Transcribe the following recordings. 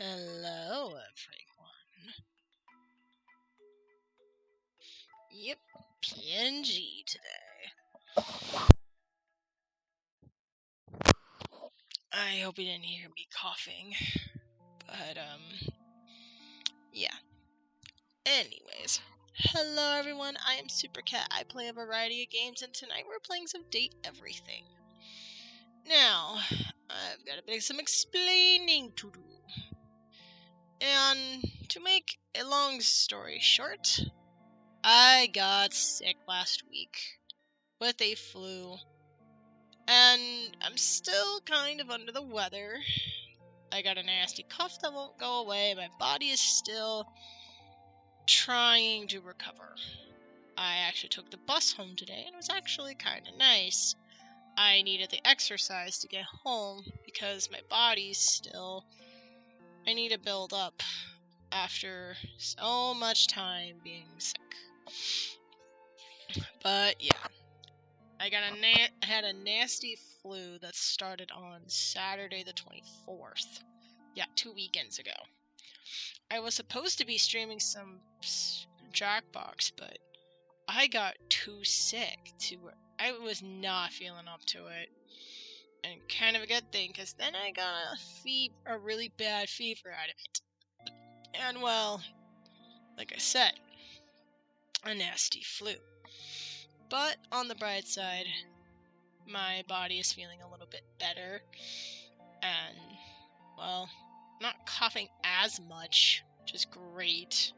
Hello, everyone. Yep, PNG today. I hope you didn't hear me coughing, but, yeah. Anyways, hello, everyone. I am Super Cat. I play a variety of games, and tonight we're playing some Date Everything. Now, I've got a bit of some explaining to do. And to make a long story short, I got sick last week with a flu, and I'm still kind of under the weather. I got a nasty cough that won't go away. My body is still trying to recover. I actually took the bus home today, and it was actually kind of nice. I needed the exercise to get home because my body's still... I need to build up after so much time being sick. But yeah, I had a nasty flu that started on Saturday the 24th. Yeah, 2 weekends ago. I was supposed to be streaming some Jackbox, but I got too sick I was not feeling up to it. And kind of a good thing, because then I got a really bad fever out of it. And well, like I said, a nasty flu. But on the bright side, my body is feeling a little bit better. And, well, not coughing as much, which is great.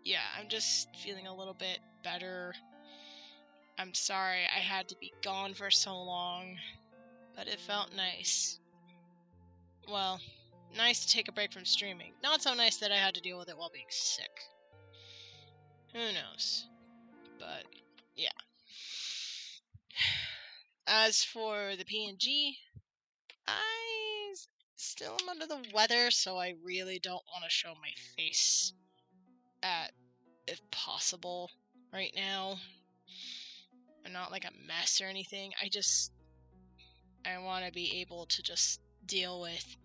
Yeah, I'm just feeling a little bit better. I'm sorry I had to be gone for so long, but it felt nice. Well, nice to take a break from streaming. Not so nice that I had to deal with it while being sick. Who knows? But, yeah. As for the PNG, I still am under the weather, so I really don't want to show my face if possible right now. I'm not like a mess or anything. I want to be able to just deal with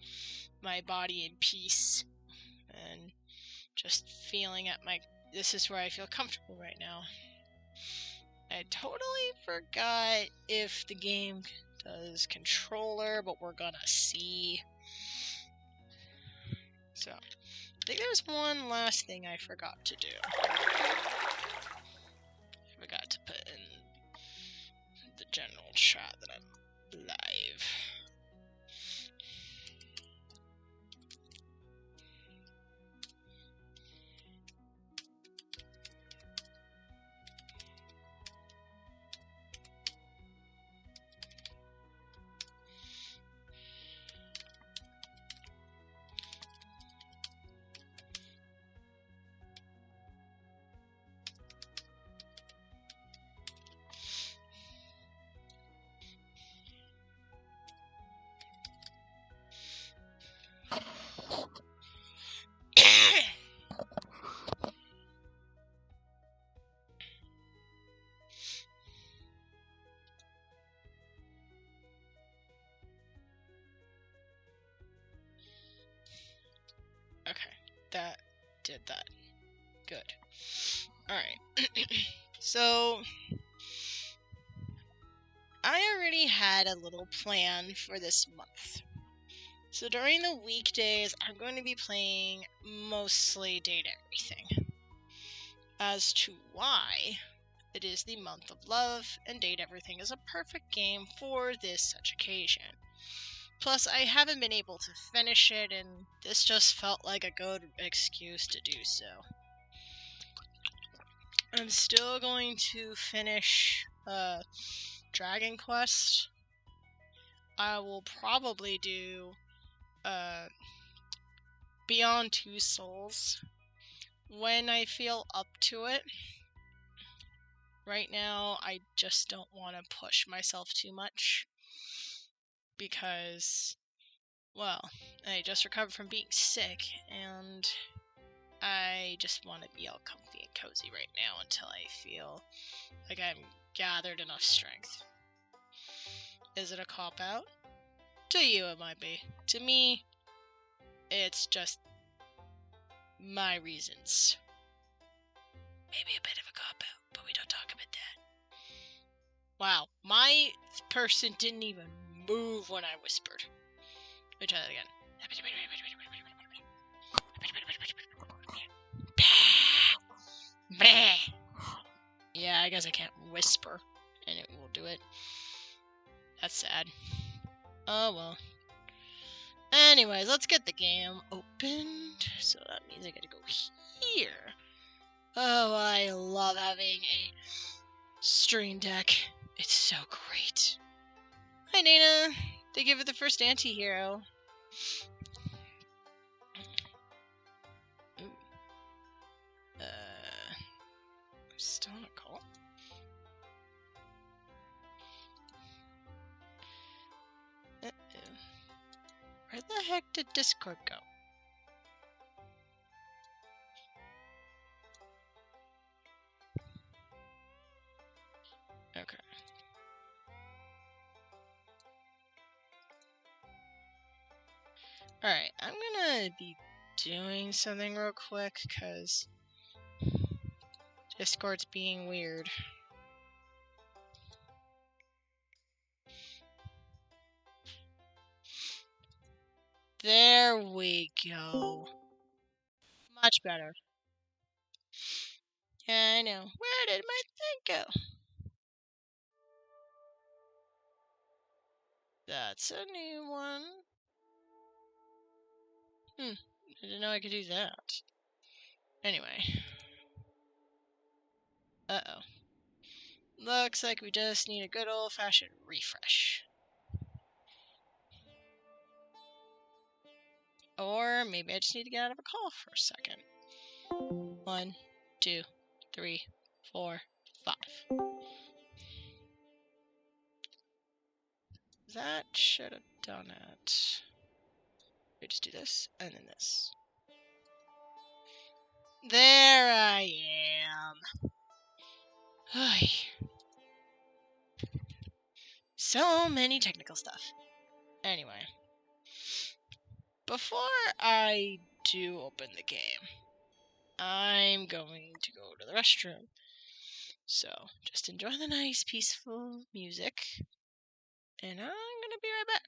my body in peace and just feeling this is where I feel comfortable right now. I totally forgot if the game does controller, but we're gonna see. So, I think there's one last thing I forgot to do. I forgot to put in the general chat that I'm live. Okay, that did that. Good. Alright. So, I already had a little plan for this month. So during the weekdays, I'm going to be playing mostly Date Everything. As to why, it is the month of love, and Date Everything is a perfect game for this such occasion. Plus, I haven't been able to finish it, and this just felt like a good excuse to do so. I'm still going to finish Dragon Quest. I will probably do Beyond Two Souls when I feel up to it. Right now, I just don't want to push myself too much because, well, I just recovered from being sick, and I just want to be all comfy and cozy right now until I feel like I'm gathered enough strength. Is it a cop-out? To you it might be. To me, It's just my reasons. Maybe a bit of a cop-out, but we don't talk about that. Wow, my person didn't even move when I whispered. Let me try that again. Yeah, I guess I can't whisper, and it will do it. That's sad. Oh well. Anyways, let's get the game opened. So that means I gotta go here. Oh, I love having a Stream Deck. It's so great. Hi, Dana. They give it the first anti-hero. Ooh. Still on a call? Uh-oh. Where the heck did Discord go? Okay. Alright, I'm gonna be doing something real quick, because Discord's being weird. There we go. Much better. Yeah, I know. Where did my thing go? That's a new one. I didn't know I could do that. Anyway. Uh-oh. Looks like we just need a good old-fashioned refresh. Or maybe I just need to get out of a call for a second. 1, 2, 3, 4, 5. That should have done it. We just do this, and then this. There I am. Ay. So many technical stuff. Anyway. Before I do open the game, I'm going to go to the restroom. So, just enjoy the nice, peaceful music. And I'm gonna be right back.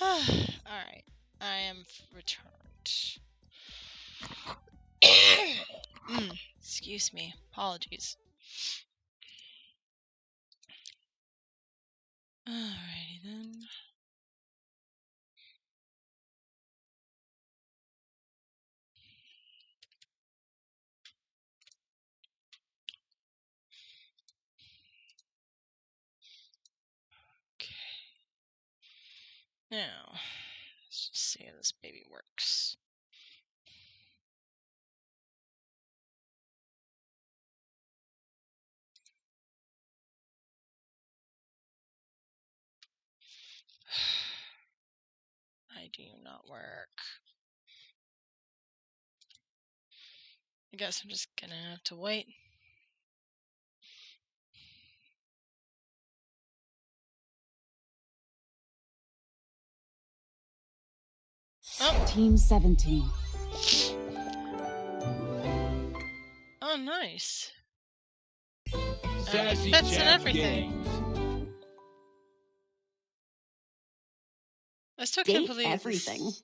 Alright. I am returned. Excuse me. Apologies. Alrighty then. Okay. Now, let's just see how this baby works. I do not work. I guess I'm just gonna have to wait. Oh. Team 17. Oh, nice. Sassy Pets and Chap everything. Games. I still can't Date believe everything. this.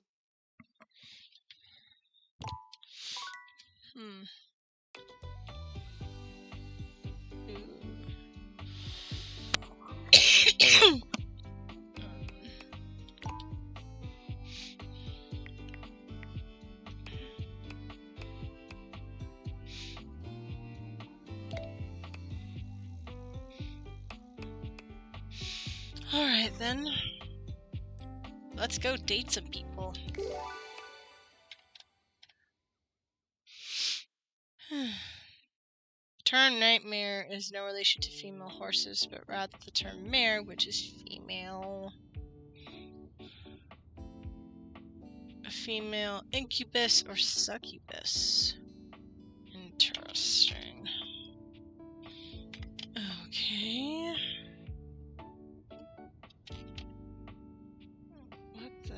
Alright then. Let's go date some people. Term nightmare is no relation to female horses, but rather the term mare, which is female. A female incubus or succubus. Interesting. Okay. What the?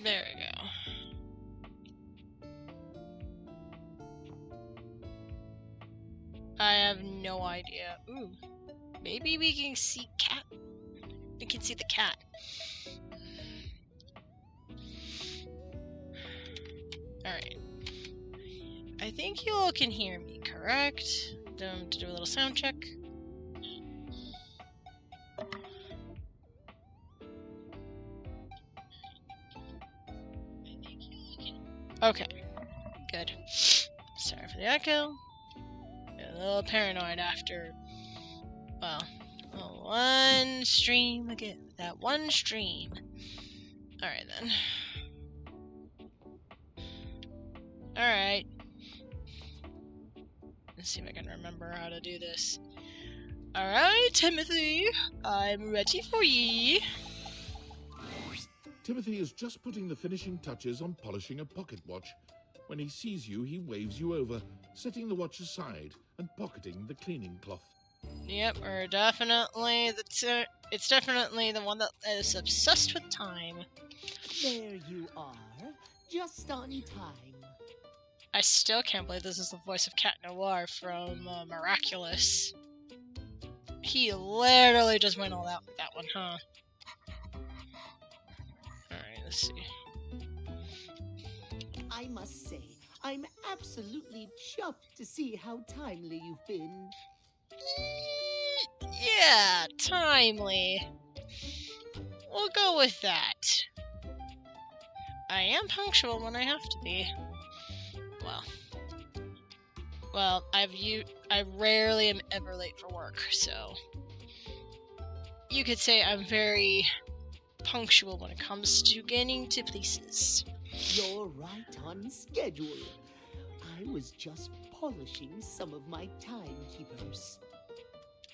There we go. I have no idea. Ooh. Maybe we can see cat. We can see the cat. Alright. I think you all can hear me, correct? To do a little sound check. Okay. Good. Sorry for the echo. Got a little paranoid after, well, one stream again. That one stream. Alright then. Alright. Let's see if I can remember how to do this. Alright, Timothy. I'm ready for ye. Timothy is just putting the finishing touches on polishing a pocket watch. When he sees you, he waves you over, setting the watch aside and pocketing the cleaning cloth. Yep, we're definitely it's definitely the one that is obsessed with time. There you are, just on time. I still can't believe this is the voice of Cat Noir from Miraculous. He literally just went all out with that one, huh? Alright, let's see. I must say, I'm absolutely chuffed to see how timely you've been. Yeah, timely. We'll go with that. I am punctual when I have to be. Well, I rarely am ever late for work, so you could say I'm very punctual when it comes to getting to places. You're right on schedule. I was just polishing some of my timekeepers.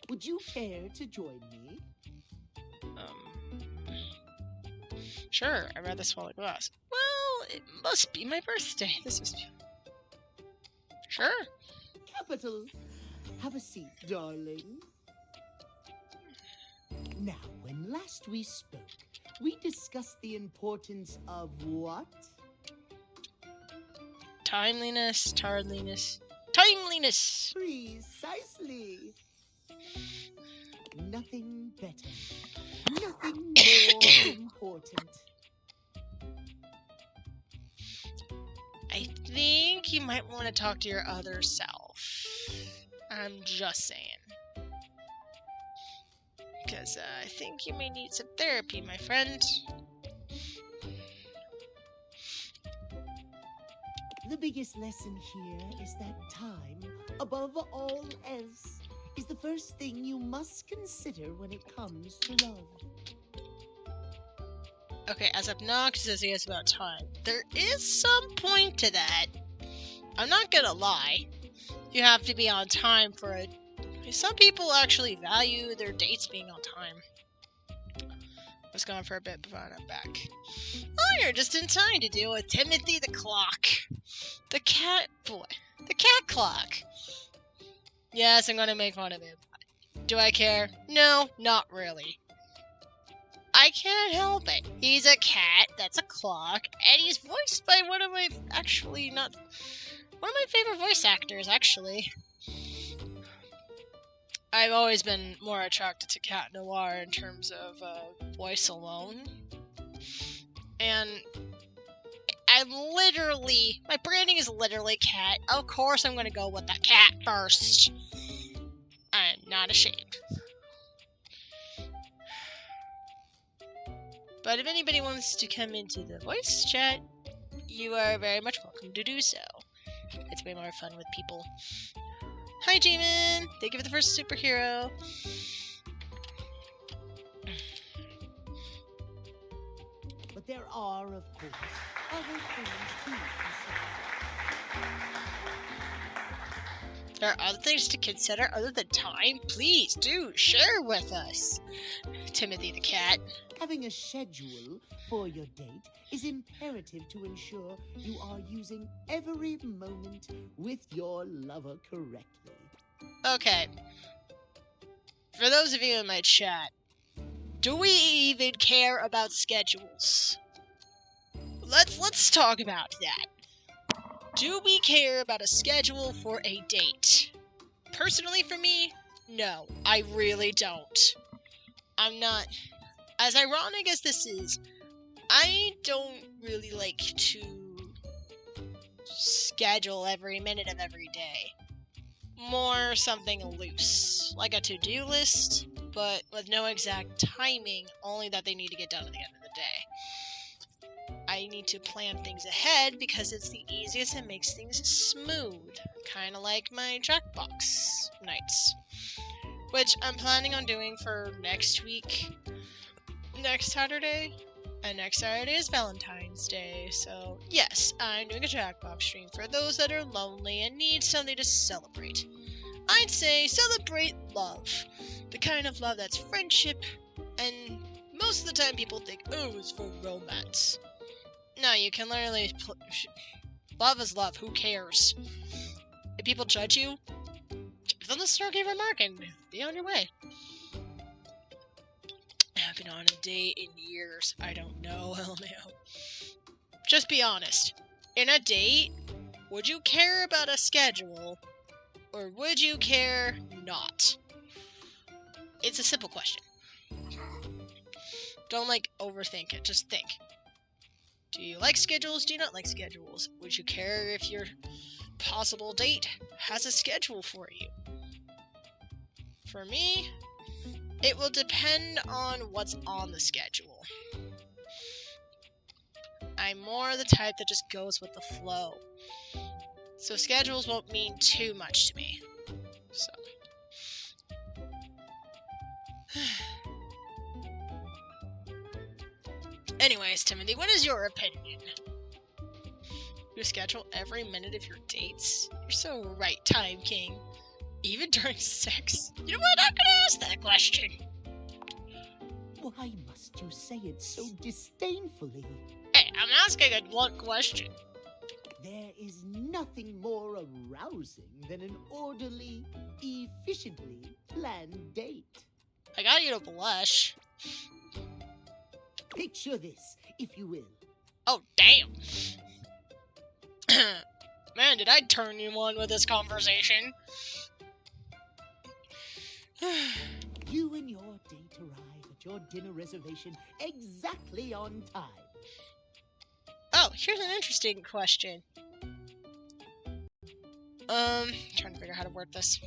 Would you care to join me? Sure, I'd rather swallow glass. Well, it must be my birthday. This is... Sure. Capital. Have a seat, darling. Now, when last we spoke, we discussed the importance of what? Timeliness. Timeliness. Precisely. Nothing better. Nothing more important. I think you might want to talk to your other self. I'm just saying. Because I think you may need some therapy, my friend. The biggest lesson here is that time, above all else, is the first thing you must consider when it comes to love. Okay, as obnoxious as he is about time, there is some point to that. I'm not gonna lie. You have to be on time for a... Some people actually value their dates being on time. I was gone for a bit before I'm back. Oh, you're just in time to deal with Timothy the Clock. The cat boy. The cat clock. Yes, I'm gonna make fun of him. Do I care? No, not really. I can't help it. He's a cat, that's a clock, and he's voiced by one of my favorite voice actors, actually. I've always been more attracted to Cat Noir in terms of voice alone. And my branding is literally cat. Of course I'm gonna go with the cat first. I'm not ashamed. But if anybody wants to come into the voice chat, you are very much welcome to do so. It's way more fun with people. Hi, Jamin! Thank you for the first superhero. But there are, of course, other things to consider. There are other things to consider other than time? Please do share with us. Timothy the cat. Having a schedule for your date is imperative to ensure you are using every moment with your lover correctly. Okay. For those of you in my chat, do we even care about schedules? Let's talk about that. Do we care about a schedule for a date? Personally, for me, no, I really don't. I'm not... As ironic as this is, I don't really like to schedule every minute of every day. More something loose, like a to-do list, but with no exact timing, only that they need to get done at the end of the day. I need to plan things ahead because it's the easiest and makes things smooth. Kind of like my Jackbox nights. Which I'm planning on doing for next week. Next Saturday. And next Saturday is Valentine's Day. So yes, I'm doing a Jackbox stream for those that are lonely and need something to celebrate. I'd say celebrate love. The kind of love that's friendship. And most of the time people think, oh, it's for romance. No, you can literally... love is love, who cares? If people judge you, give them the snarky remark and be on your way. I haven't been on a date in years. I don't know, LMAO. Just be honest. In a date, would you care about a schedule, or would you care not? It's a simple question. Don't, overthink it. Just think. Do you like schedules? Do you not like schedules? Would you care if your possible date has a schedule for you? For me, it will depend on what's on the schedule. I'm more the type that just goes with the flow. So schedules won't mean too much to me. So. Anyways, Timothy, what is your opinion? You schedule every minute of your dates? You're so right, Time King. Even during sex? You know what? I'm gonna ask that question. Why must you say it so disdainfully? Hey, I'm asking a blunt question. There is nothing more arousing than an orderly, efficiently planned date. I got you to blush. Picture this, if you will. Oh, damn. Man, did I turn you on with this conversation? You and your date arrive at your dinner reservation exactly on time. Oh, here's an interesting question. Trying to figure out how to word this.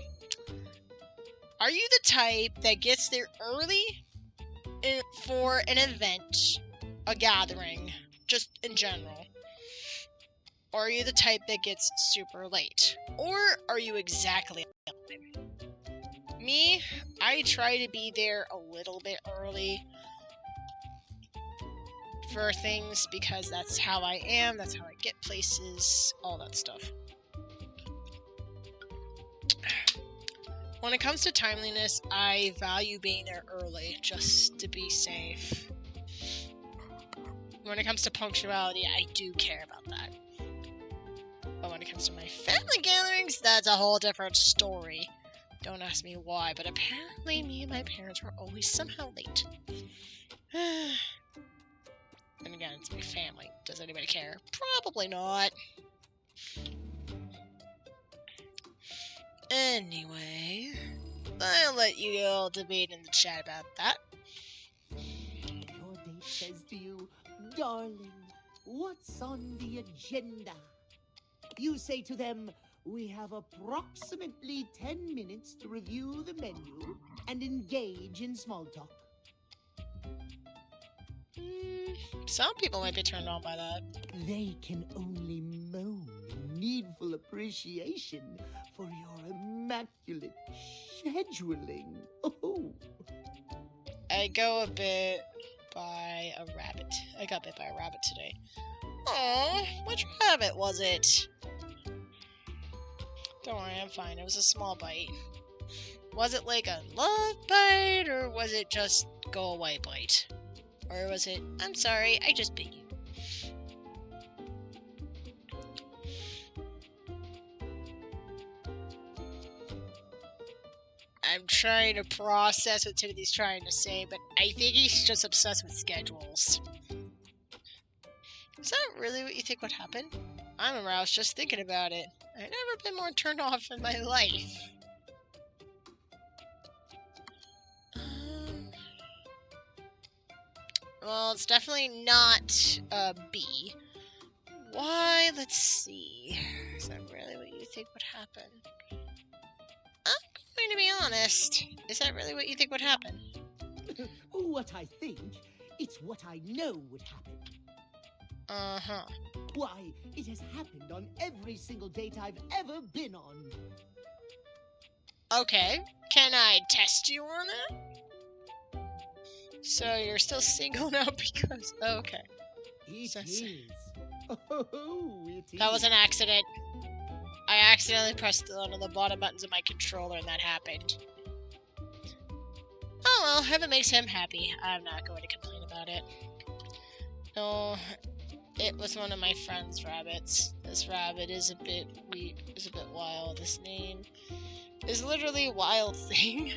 Are you the type that gets there early for an event, a gathering, just in general? Or are you the type that gets super late? Or are you exactly on time? Me, I try to be there a little bit early for things because that's how I am, that's how I get places, all that stuff. When it comes to timeliness, I value being there early just to be safe. When it comes to punctuality, I do care about that. But when it comes to my family gatherings, that's a whole different story. Don't ask me why, but apparently me and my parents were always somehow late. And again, it's my family. Does anybody care? Probably not. Anyway, I'll let you all debate in the chat about that. Your date says to you, darling, what's on the agenda? You say to them, we have approximately 10 minutes to review the menu and engage in small talk. Some people might be turned on by that. They can only moan in needful appreciation for your immaculate scheduling. Oh. I go a bit by a rabbit. I got bit by a rabbit today. Aww, which rabbit was it? Don't worry, I'm fine. It was a small bite. Was it like a love bite, or was it just go away bite? Or was it, I'm sorry, I just bit you? I'm trying to process what Timothy's trying to say, but I think he's just obsessed with schedules. Is that really what you think would happen? I remember I was just thinking about it. I've never been more turned off in my life. Well, it's definitely not B. Why? Let's see. Is that really what you think would happen? I'm going to be honest. Is that really what you think would happen? What I think, it's what I know would happen. Uh-huh. Why, it has happened on every single date I've ever been on. Okay. Can I test you on it? So you're still single now because... Okay. It So- is. Oh, it is. That was an accident. I accidentally pressed one of the bottom buttons of my controller and that happened. Oh well, if it makes him happy, I'm not going to complain about it. No, it was one of my friend's rabbits. This rabbit is a bit weak, is a bit wild. His name is literally Wild Thing.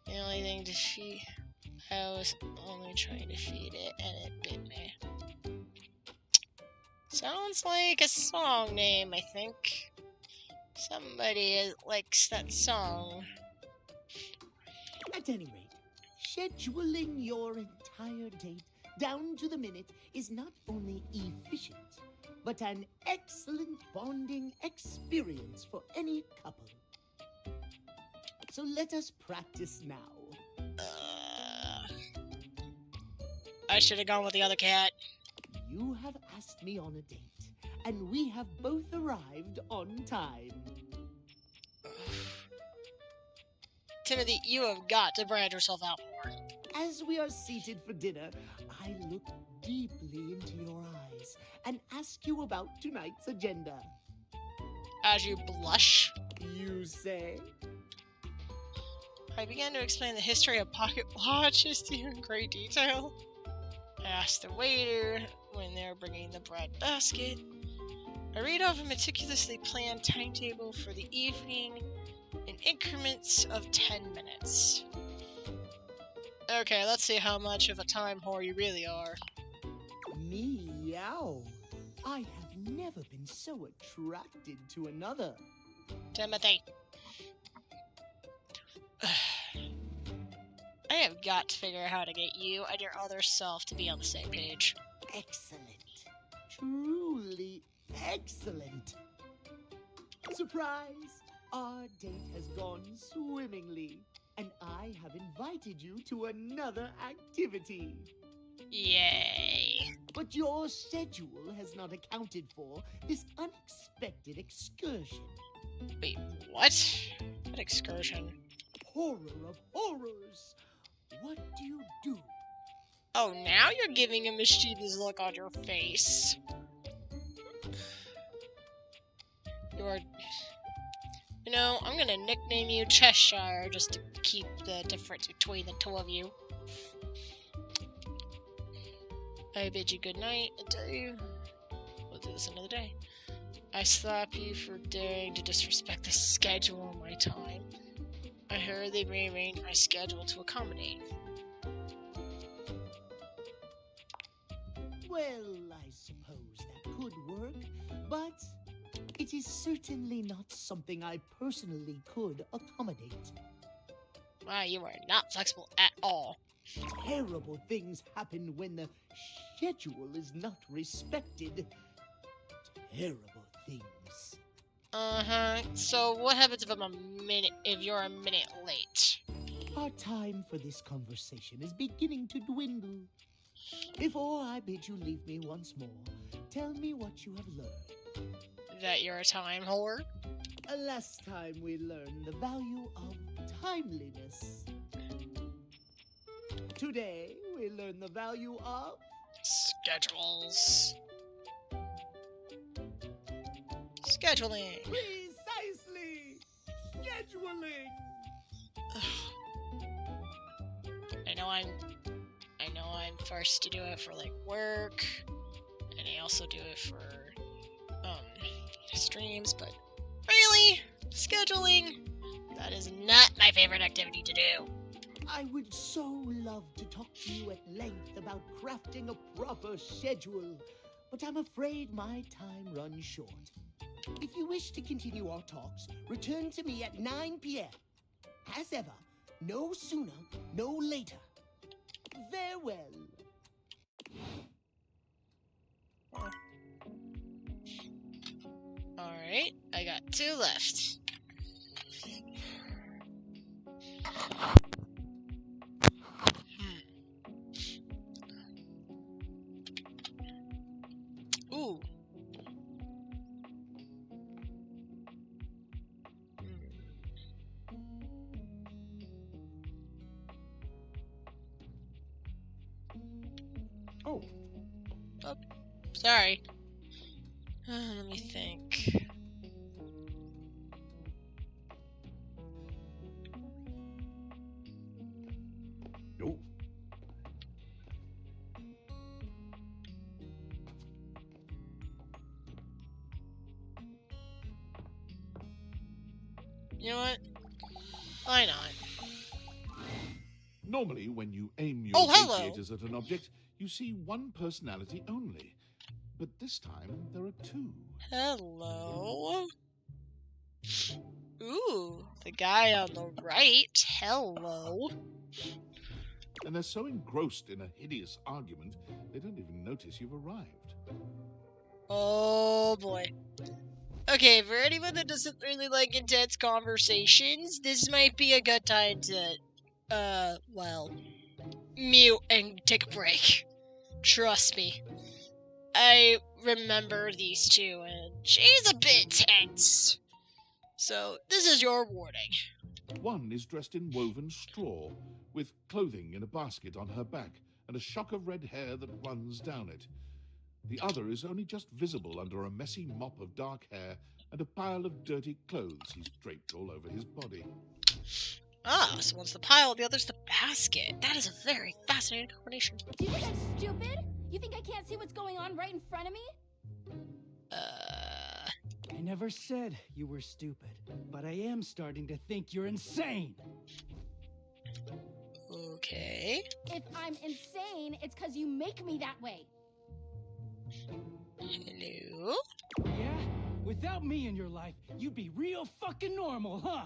The only thing to feed, I was only trying to feed it and it bit me. Sounds like a song name, I think. Somebody likes that song. At any rate, scheduling your entire date down to the minute is not only efficient, but an excellent bonding experience for any couple. So let us practice now. I should have gone with the other cat. You have asked me on a date, and we have both arrived on time. Timothy, you have got to brand yourself out more. As we are seated for dinner, I look deeply into your eyes and ask you about tonight's agenda. As you blush, You say? I began to explain the history of pocket watches to you in great detail. I asked the waiter when they're bringing the bread basket. I read off a meticulously planned timetable for the evening in increments of 10 minutes. Okay, let's see how much of a time whore you really are. Meow. I have never been so attracted to another. Timothy. I have got to figure out how to get you and your other self to be on the same page. Excellent. Truly excellent. Surprise! Our date has gone swimmingly, and I have invited you to another activity. Yay. But your schedule has not accounted for this unexpected excursion. Wait, what? What excursion? Horror of horrors! What do you do? Oh, now you're giving a mischievous look on your face. You know, I'm gonna nickname you Cheshire just to keep the difference between the two of you. I bid you good night and tell you we'll do this another day. I slap you for daring to disrespect the schedule on my time. I hurriedly rearranged my schedule to accommodate. Well, I suppose that could work, but it is certainly not something I personally could accommodate. Wow, you are not flexible at all. Terrible things happen when the schedule is not respected. Terrible things. Uh-huh. So what happens if you're a minute late? Our time for this conversation is beginning to dwindle. Before I bid you leave me once more, tell me what you have learned. That you're a time whore? Last time we learned the value of timeliness. Today we learn the value of Schedules. Scheduling. precisely scheduling. I know I'm forced to do it for like work, and I also do it for streams, but really, scheduling, that is not my favorite activity to do. I would so love to talk to you at length about crafting a proper schedule, but I'm afraid my time runs short. If you wish to continue our talks, return to me at 9 p.m. As ever, no sooner, no later. Farewell. Alright, I got 2 left. Ooh. Oh, Sorry. Let me think. no. You know what? Why not? Normally, when you aim your Oh, hello. radiators at an object, you see one personality only. But this time, there are 2. Hello? Ooh, the guy on the right. Hello. And they're so engrossed in a hideous argument, they don't even notice you've arrived. Oh boy. Okay, for anyone that doesn't really like intense conversations, this might be a good time to, well, mute and take a break. Trust me. I remember these 2, and she's a bit tense. So, this is your warning. One is dressed in woven straw, with clothing in a basket on her back, and a shock of red hair that runs down it. The other is only just visible under a messy mop of dark hair and a pile of dirty clothes he's draped all over his body. Ah, so one's the pile, the other's the basket. That is a very fascinating combination. Do you think I'm stupid? You think I can't see what's going on right in front of me? I never said you were stupid, but I am starting to think you're insane. Okay. If I'm insane, it's because you make me that way. Hello? Yeah? Without me in your life, you'd be real fucking normal, huh?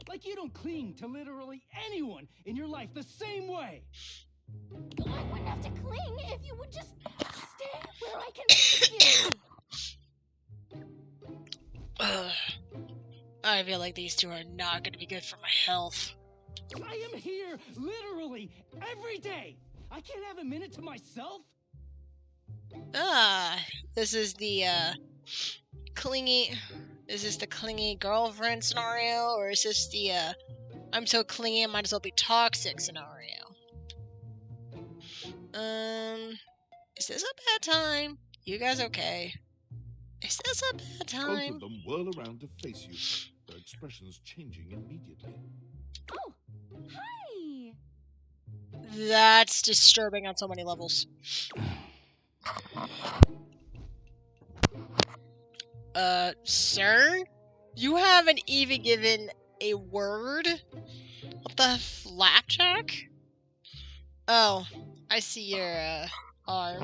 Like you don't cling to literally anyone in your life the same way. I wouldn't have to cling if you would just stay where I can see you. Ugh. I feel like these two are not going to be good for my health. I am here literally every day. I can't have a minute to myself. This is the clingy. Is this the clingy girlfriend scenario, or is this the I'm so clingy I might as well be toxic scenario? Is this a bad time? You guys okay? Is this a bad Both time? of them whirl around to face you, their expressions changing immediately. Oh, hi. That's disturbing on so many levels. Sir? You haven't even given a word? What the flapjack? Oh, I see your, arm.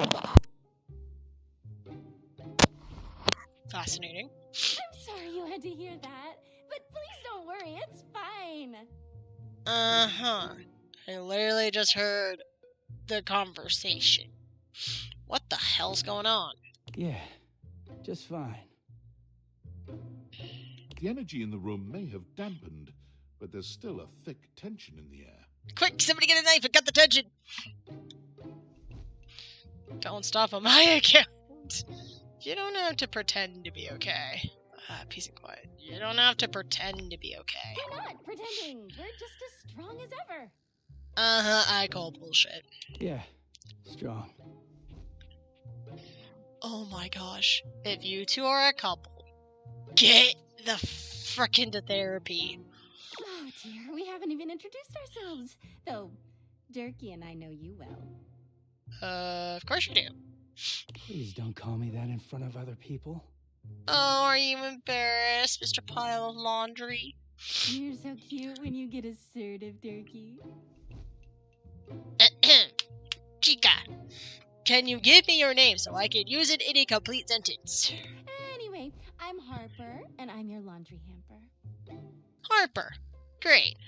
Fascinating. I'm sorry you had to hear that, but please don't worry, it's fine. Uh-huh. I literally just heard the conversation. What the hell's going on? Yeah, just fine. The energy in the room may have dampened, but there's still a thick tension in the air. Quick, somebody get a knife and cut the tension! Don't stop on my account. You don't have to pretend to be okay. Peace and quiet. You don't have to pretend to be okay. We're not pretending. We're just as strong as ever. Uh-huh, I call bullshit. Yeah, strong. Oh my gosh. If you two are a couple, get the frickin' to therapy. Oh dear, we haven't even introduced ourselves. Though, Durkee and I know you well. Of course you do. Please don't call me that in front of other people. Oh, are you embarrassed, Mr. Pile of Laundry? You're so cute when you get assertive, Durkee. Chica, can you give me your name so I can use it in a complete sentence? Anyway, I'm Harper, and I'm your laundry hamper. Harper. Great.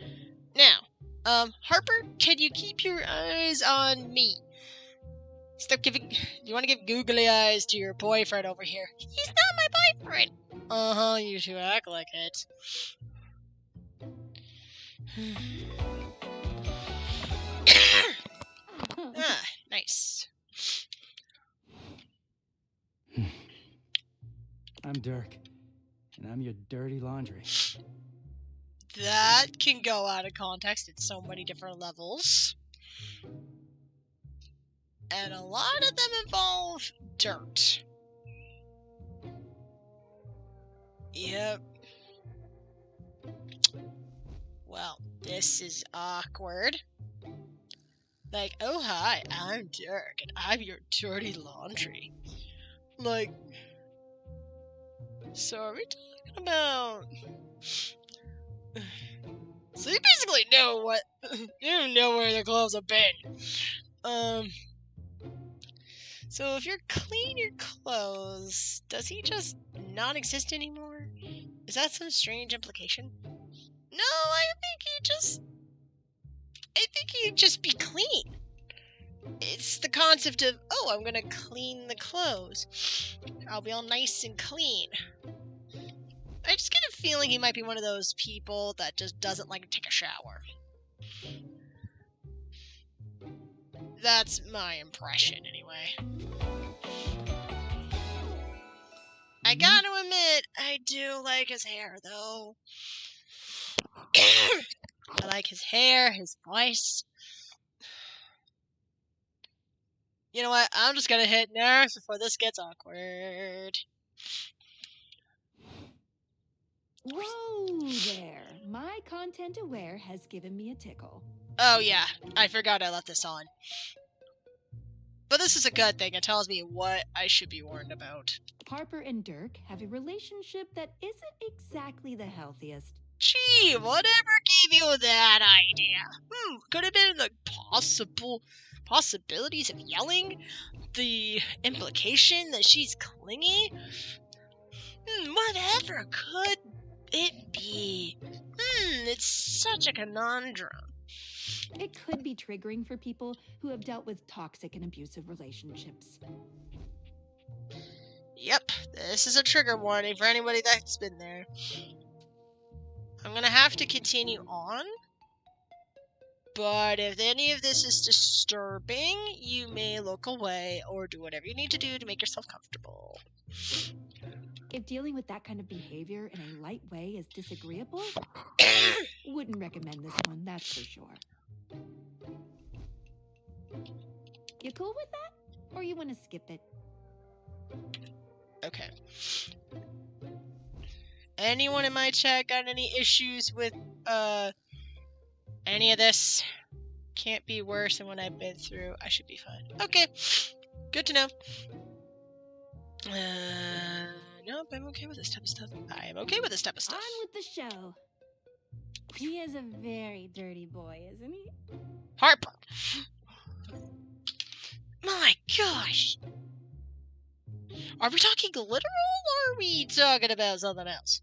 Now, Harper, can you keep your eyes on me? Stop giving... You want to give googly eyes to your boyfriend over here. He's not my boyfriend. Uh-huh, you two act like it. Nice. I'm Dirk, and I'm your dirty laundry. That can go out of context at so many different levels. And a lot of them involve dirt. Yep. Well, this is awkward. Like, oh hi, I'm Dirk, and I'm your dirty laundry. Like, so are we talking about... So you basically know what... You know where the clothes have been. So if you're clean your clothes, does he just not exist anymore? Is that some strange implication? No, I think he'd just be clean. It's the concept of, oh, I'm gonna clean the clothes. I'll be all nice and clean. I just get a feeling he might be one of those people that just doesn't like to take a shower. That's my impression, anyway. I gotta admit, I do like his hair, though. I like his hair, his voice. You know what? I'm just gonna hit next before this gets awkward. Whoa there. My content aware has given me a tickle. Oh yeah, I forgot I left this on. But this is a good thing. It tells me what I should be warned about. Harper and Dirk have a relationship that isn't exactly the healthiest. Gee, whatever gave you that idea? Could have been the possibilities of yelling? The implication that she's clingy? Whatever could it be? It's such a conundrum. It could be triggering for people who have dealt with toxic and abusive relationships. Yep, this is a trigger warning for anybody that's been there. I'm gonna have to continue on. But if any of this is disturbing, you may look away or do whatever you need to do to make yourself comfortable. If dealing with that kind of behavior in a light way is disagreeable, wouldn't recommend this one, that's for sure. You cool with that? Or you want to skip it? Okay. Anyone in my chat got any issues with, any of this? Can't be worse than what I've been through. I should be fine. Okay. Good to know. Nope, I'm okay with this type of stuff. I am okay with this type of stuff. On with the show. He is a very dirty boy, isn't he? Harper! My gosh! Are we talking literal, or are we talking about something else?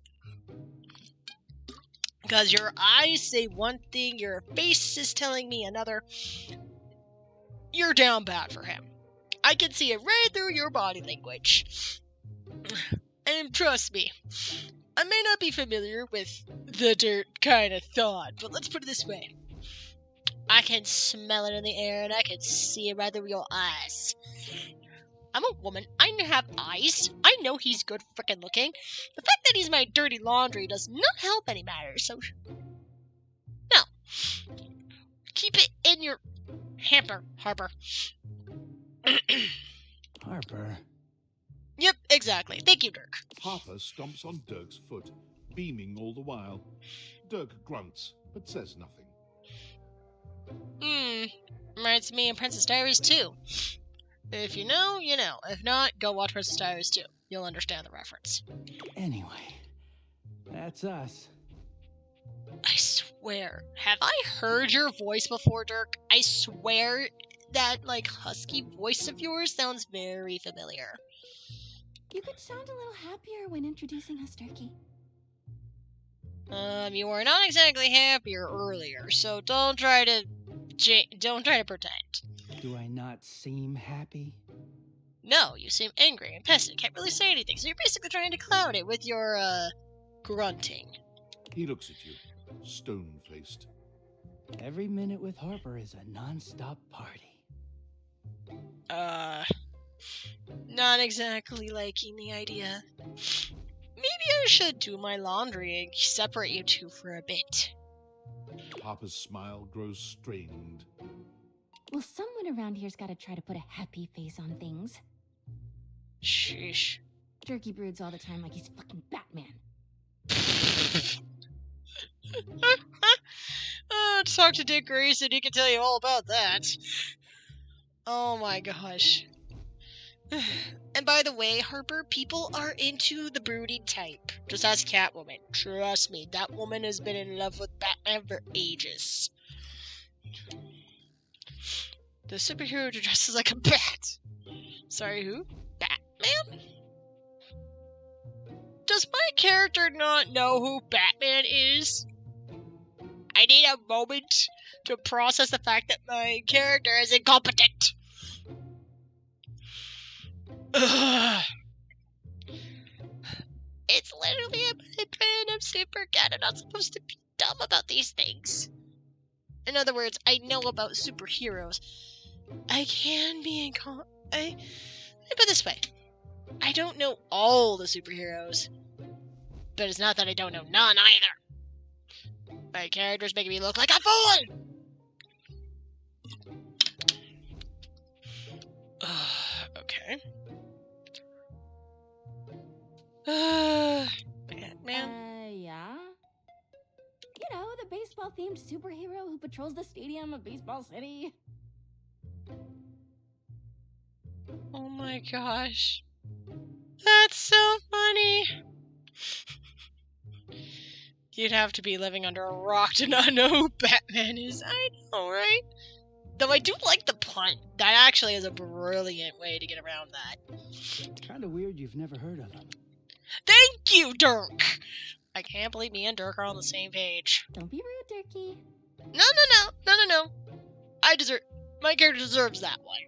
Because your eyes say one thing, your face is telling me another. You're down bad for him. I can see it right through your body language. And trust me, I may not be familiar with the dirt kind of thought, but let's put it this way. I can smell it in the air, and I can see it right through your eyes. I'm a woman. I have eyes. I know he's good frickin' looking. The fact that he's my dirty laundry does not help any matter, so... No. Keep it in your hamper, Harper. Harper. Yep, exactly. Thank you, Dirk. Harper stomps on Dirk's foot, beaming all the while. Dirk grunts, but says nothing. Reminds me of Princess Diaries 2. If you know, you know. If not, go watch Princess Diaries 2. You'll understand the reference. Anyway, that's us. I swear. Have I heard your voice before, Dirk? I swear that, husky voice of yours sounds very familiar. You could sound a little happier when introducing us, Turkey. You were not exactly happier earlier, so don't try to pretend. Do I not seem happy? No, you seem angry and pissed and can't really say anything, so you're basically trying to cloud it with your, grunting. He looks at you, stone-faced. Every minute with Harper is a non-stop party. Not exactly liking the idea. Maybe I should do my laundry and separate you two for a bit. Harper's smile grows strained. Well, someone around here's gotta try to put a happy face on things. Sheesh. Turkey broods all the time like he's fucking Batman. Talk to Dick Grayson, he can tell you all about that. Oh my gosh. And by the way, Harper, people are into the brooding type. Just ask Catwoman. Trust me, that woman has been in love with Batman for ages. The superhero who dresses like a bat. Sorry, who? Batman? Does my character not know who Batman is? I need a moment to process the fact that my character is incompetent. Ugh. It's literally a brand of super cat. I'm not supposed to be dumb about these things. In other words, I know about superheroes. I can be let me put it this way. I don't know all the superheroes. But it's not that I don't know none either. My character's making me look like a fool! Okay. Batman? Yeah? You know, the baseball-themed superhero who patrols the stadium of Baseball City. Oh my gosh. That's so funny. You'd have to be living under a rock to not know who Batman is. I know, right? Though I do like the pun. That actually is a brilliant way to get around that. Kind of weird you've never heard of him. Thank you, Dirk! I can't believe me and Dirk are on the same page. Don't be rude, Durkee. No. My character deserves that one.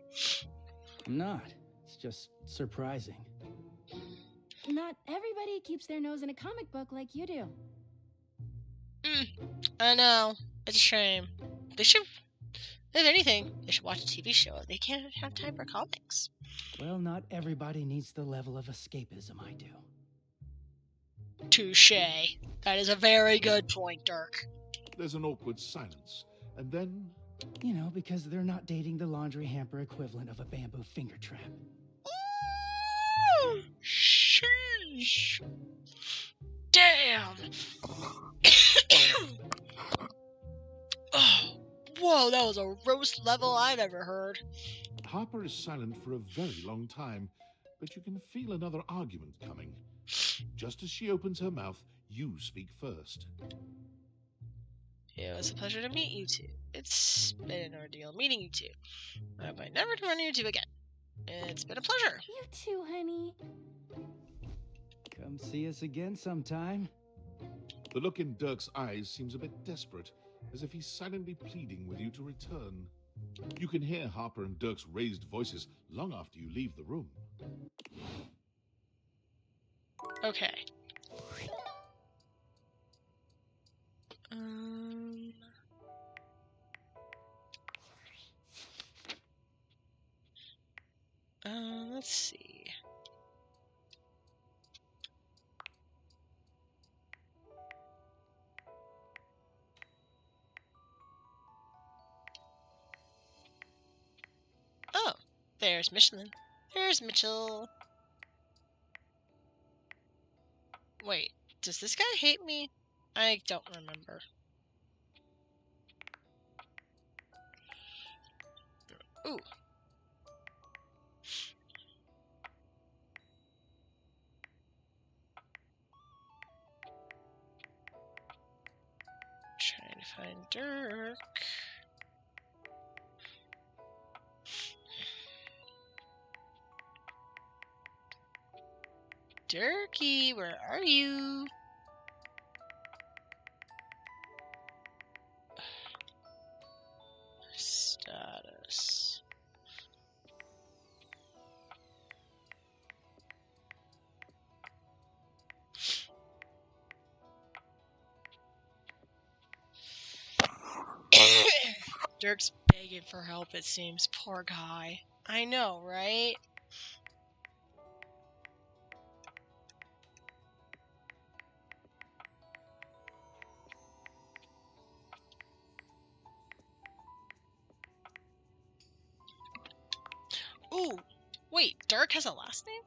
I'm not. It's just surprising. Not everybody keeps their nose in a comic book like you do. I know. It's a shame. They should, if anything, they should watch a TV show. They can't have time for comics. Well, not everybody needs the level of escapism I do. Touché. That is a very good point, Dirk. There's an awkward silence, and then You know, because they're not dating the laundry hamper equivalent of a bamboo finger trap. Ooh, sheesh. Damn. Oh, whoa, that was a roast level I've ever heard. Harper is silent for a very long time, but you can feel another argument coming. Just as she opens her mouth, you speak first. It was a pleasure to meet you two. It's been an ordeal meeting you two. I hope I never run into you two again. It's been a pleasure. You too, honey. Come see us again sometime. The look in Dirk's eyes seems a bit desperate, as if he's silently pleading with you to return. You can hear Harper and Dirk's raised voices long after you leave the room. Okay. Let's see. Oh, there's Michelin. There's Mitchell. Wait, does this guy hate me? I don't remember. Ooh. Trying to find Dirk. Dirkie, where are you? Status. Dirk's begging for help, it seems. Poor guy. I know, right? Ooh, wait, Dirk has a last name?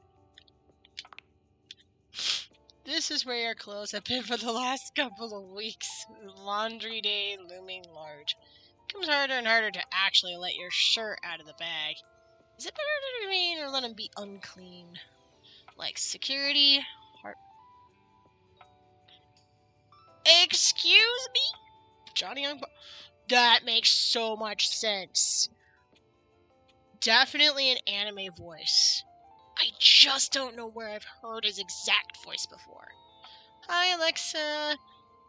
This is where your clothes have been for the last couple of weeks. Laundry day looming large. It becomes harder and harder to actually let your shirt out of the bag. Is it better to remain or let him be unclean? Like security? Excuse me? Johnny Young. That makes so much sense. Definitely an anime voice. I just don't know where I've heard his exact voice before. Hi, Alexa.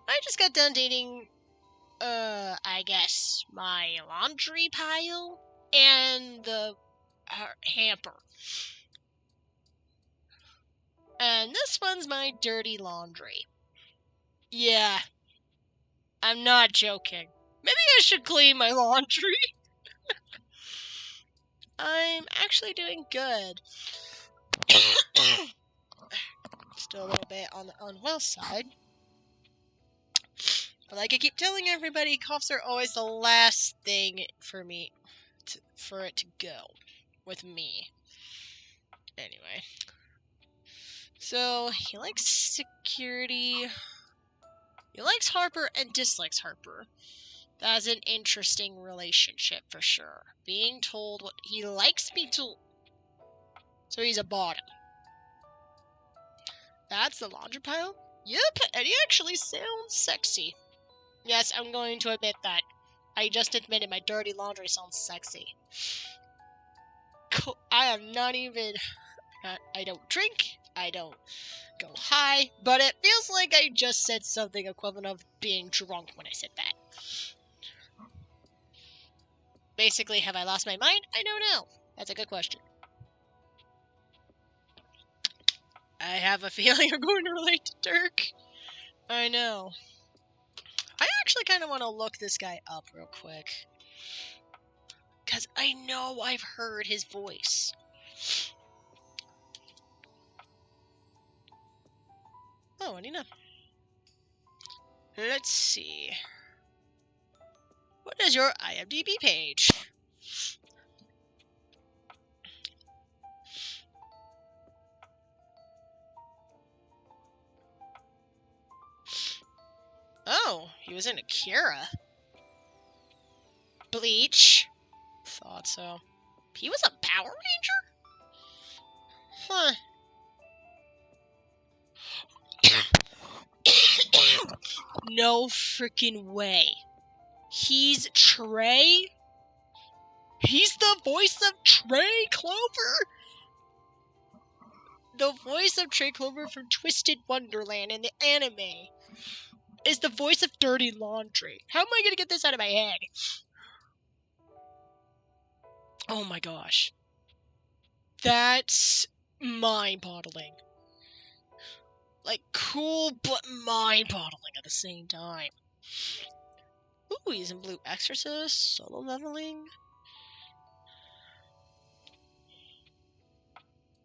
I just got done dating, I guess, my laundry pile and the hamper. And this one's my dirty laundry. Yeah, I'm not joking. Maybe I should clean my laundry. I'm actually doing good. Still a little bit on the unwell side. But like I keep telling everybody, coughs are always the last thing for me, for it to go with me. Anyway. So, he likes security. He likes Harper and dislikes Harper. That's an interesting relationship for sure. Being told what he likes me to... So he's a bottom. That's the laundry pile? Yep, and he actually sounds sexy. Yes, I'm going to admit that. I just admitted my dirty laundry sounds sexy. I am not even... I don't drink, I don't go high, but it feels like I just said something equivalent of being drunk when I said that. Basically, have I lost my mind? I don't know. That's a good question. I have a feeling I'm going to relate to Dirk. I know. I actually kind of want to look this guy up real quick. Because I know I've heard his voice. Oh, what do you know? Let's see. What is your IMDb page? Oh, he was in Akira. Bleach. Thought so. He was a Power Ranger? Huh. No freaking way. He's Trey? He's the voice of Trey Clover? The voice of Trey Clover from Twisted Wonderland in the anime is the voice of Dirty Laundry. How am I gonna get this out of my head? Oh my gosh. That's mind-boggling. Like, cool, but mind-boggling at the same time. Ooh, he's in Blue Exorcist, Solo Leveling.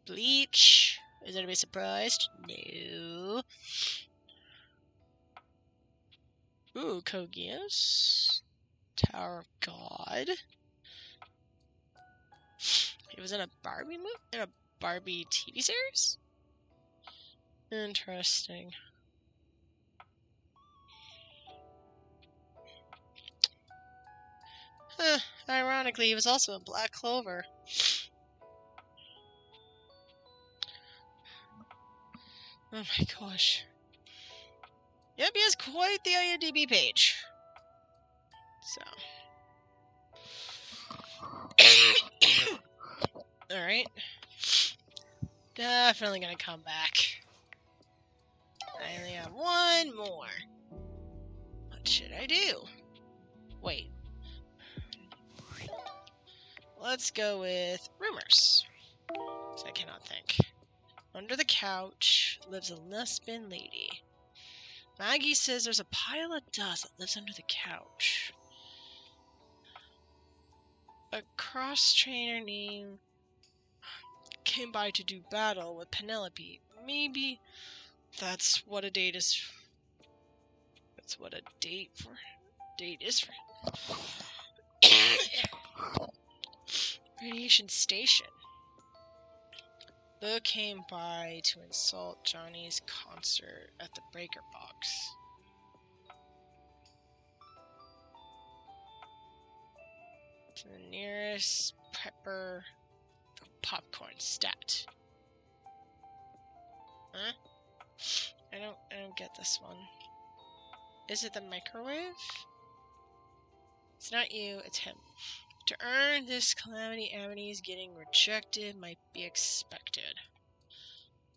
Bleach. Is anybody surprised? No. Ooh, Kogias. Tower of God. He was in a Barbie movie? In a Barbie TV series? Interesting. Huh, ironically, he was also in Black Clover. Oh my gosh. Yep, he has quite the IMDb page. So. Alright. Definitely gonna come back. I only have one more. What should I do? Wait. Let's go with rumors. Because I cannot think. Under the couch lives a lesbian lady. Maggie says there's a pile of dust that lives under the couch. A cross-trainer named came by to do battle with Penelope. Maybe that's what a date is. That's what a date is for. Radiation Station. Bo came by to insult Johnny's concert at the Breaker Box. To the nearest pepper popcorn stat. Huh? I don't get this one. Is it the microwave? It's not you, it's him. To earn this calamity, Amity getting rejected might be expected.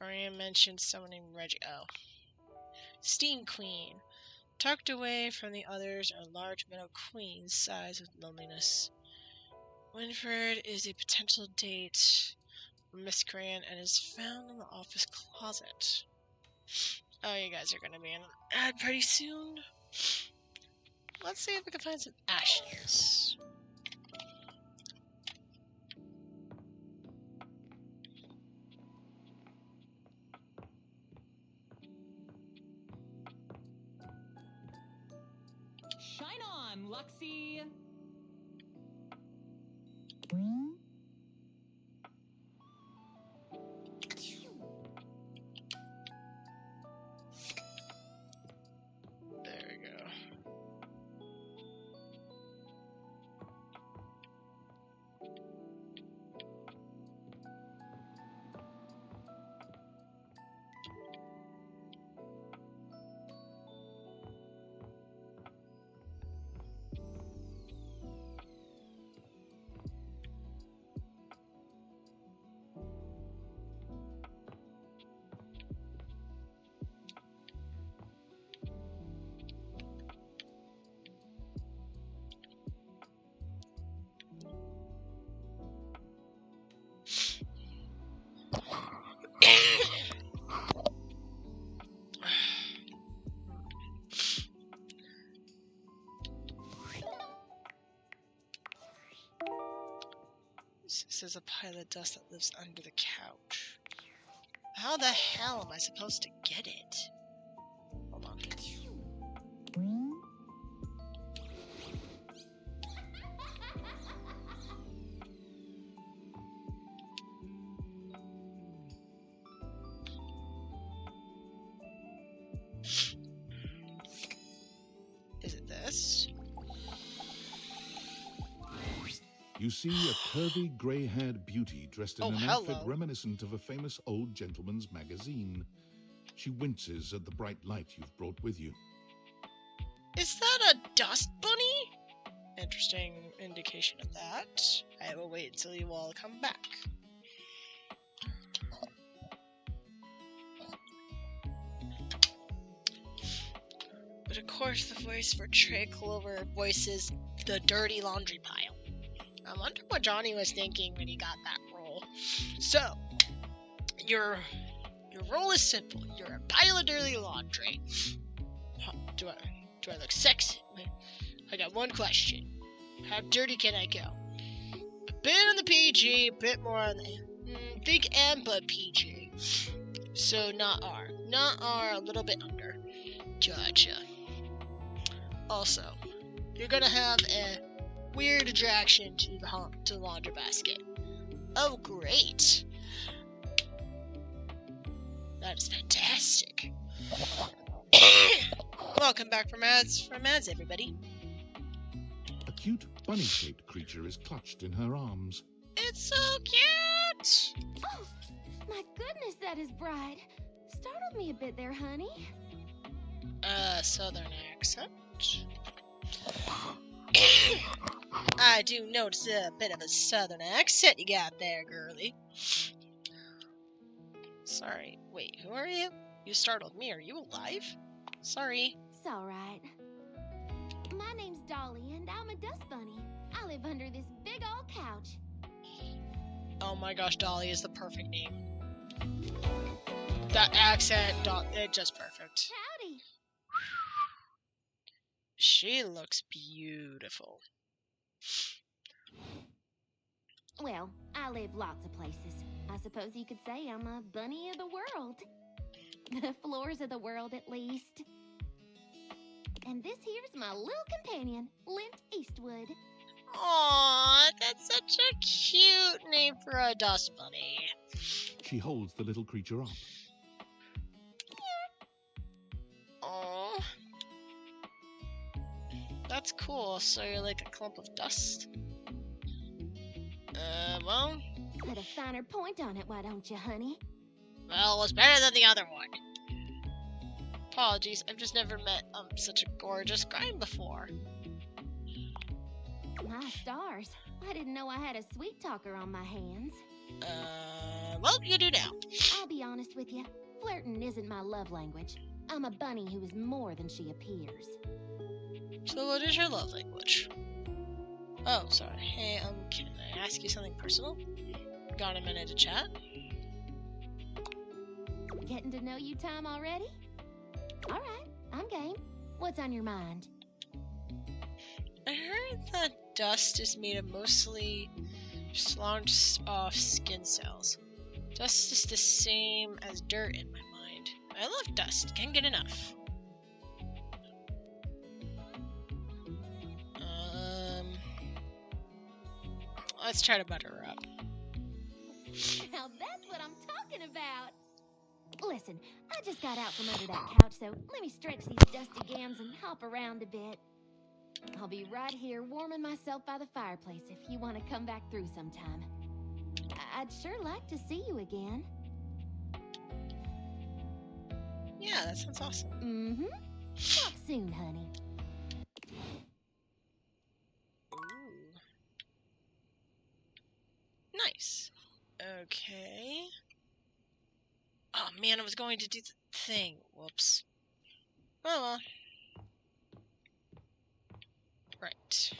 Arya mentioned someone named Reggie. Oh. Steam Queen. Tucked away from the others are large metal queens sized with loneliness. Winfred is a potential date for Miscreant and is found in the office closet. Oh, you guys are gonna be in an ad pretty soon. Let's see if we can find some ashes. Shine on, Luxie! There we go. is a pile of dust that lives under the couch. How the hell am I supposed to get it? Hold on. Is it this? You see a curvy, grey-haired beauty dressed in Oh, an outfit hello. reminiscent of a famous old gentleman's magazine. She winces at the bright light you've brought with you. Is that a dust bunny? Interesting indication of that. I will wait until you all come back. But of course, the voice for Trey Clover voices the dirty laundry pile. I wonder what Johnny was thinking when he got that role. So, your role is simple. You're a pile of dirty laundry. Do I look sexy? I got one question. How dirty can I go? A bit on the PG, a bit more on the think M but PG. So not R. Not R, a little bit under. Gotcha. Also, you're gonna have a weird attraction to the laundry basket. Oh, great. That is fantastic. Welcome back from ads, everybody. A cute, bunny-shaped creature is clutched in her arms. It's so cute. Oh, my goodness, that is bright. Startled me a bit there, honey. Southern accent. I do notice a bit of a southern accent you got there, girly. Sorry, wait, who are you? You startled me. Are you alive? Sorry. It's all right. My name's Dolly, and I'm a dust bunny. I live under this big old couch. Oh my gosh, Dolly is the perfect name. That accent, it's just perfect. Howdy. She looks beautiful. Well, I live lots of places. I suppose you could say I'm a bunny of the world. The floors of the world, at least. And this here's my little companion, Lint Eastwood. Aww, that's such a cute name for a dust bunny. She holds the little creature up. Aww. That's cool, so you're like a clump of dust. Well, Put a finer point on it, why don't you, honey? well, it's better than the other one. Apologies, I've just never met such a gorgeous grime before. My stars. I didn't know I had a sweet talker on my hands. Well, you do now. I'll be honest with you. Flirting isn't my love language. I'm a bunny who is more than she appears. So what is your love language? Oh, sorry. Hey, can I ask you something personal? Got a minute to chat? Getting to know you time already? All right, I'm game. What's on your mind? I heard that dust is made of mostly launched off skin cells. Dust is the same as dirt in my mind. I love dust. Can't get enough. Let's try to butter her up. Now that's what I'm talking about. Listen, I just got out from under that couch, so let me stretch these dusty gams and hop around a bit. I'll be right here warming myself by the fireplace if you want to come back through sometime. I'd sure like to see you again. Yeah, that sounds awesome. Mm-hmm. Talk soon, honey. Ooh. Nice. Okay. Oh man, I was going to do the thing. Whoops. Oh well. Right.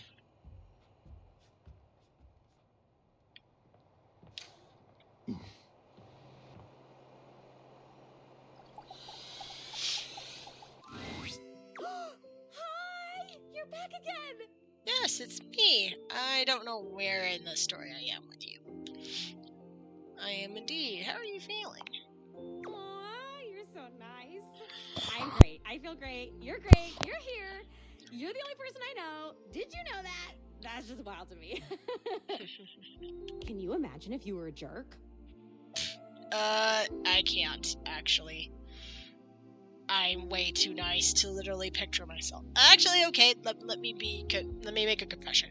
Hi! You're back again! Yes, it's me. I don't know where in the story I am with you. I am indeed. How are you feeling? Aw, you're so nice. I'm great. I feel great. You're great. You're here. You're the only person I know. Did you know that? That's just wild to me. Can you imagine if you were a jerk? I can't, actually. I'm way too nice to literally picture myself. Actually, okay, let me make a confession.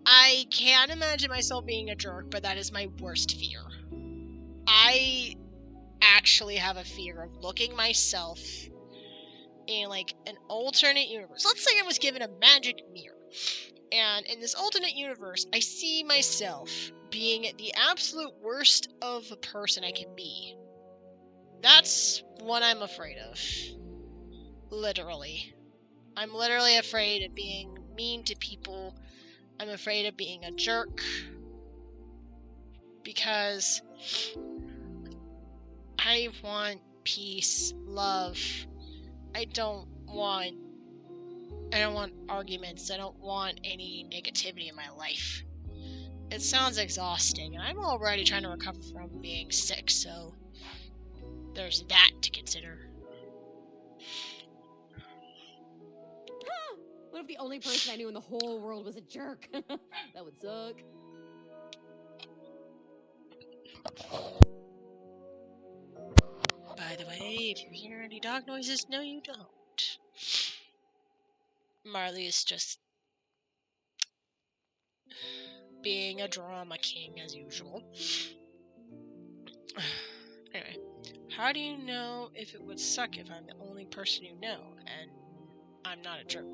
I can imagine myself being a jerk, but that is my worst fear. I actually have a fear of looking myself in, like, an alternate universe. Let's say I was given a magic mirror. And in this alternate universe, I see myself being the absolute worst of a person I can be. That's what I'm afraid of. Literally. I'm literally afraid of being mean to people. I'm afraid of being a jerk. Because I want peace, love. I don't want arguments. I don't want any negativity in my life. It sounds exhausting, and I'm already trying to recover from being sick, so there's that to consider. What if the only person I knew in the whole world was a jerk? That would suck. By the way, if you hear any dog noises, no you don't. Marley is just being a drama king as usual. Anyway, how do you know if it would suck if I'm the only person you know and I'm not a jerk?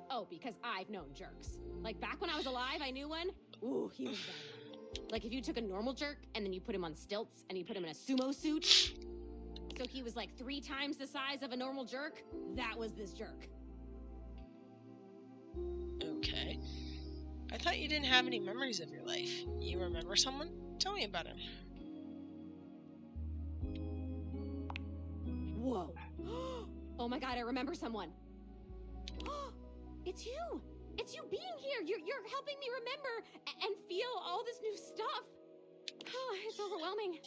Oh, because I've known jerks. Like back when I was alive, I knew one. Ooh, he was a bad one. Like if you took a normal jerk and then you put him on stilts and you put him in a sumo suit, so he was like 3 times the size of a normal jerk, that was this jerk. Okay. I thought you didn't have any memories of your life. You remember someone? Tell me about him. Whoa. Oh my god, I remember someone. It's you! It's you being here! You're helping me remember and feel all this new stuff. Oh, it's overwhelming.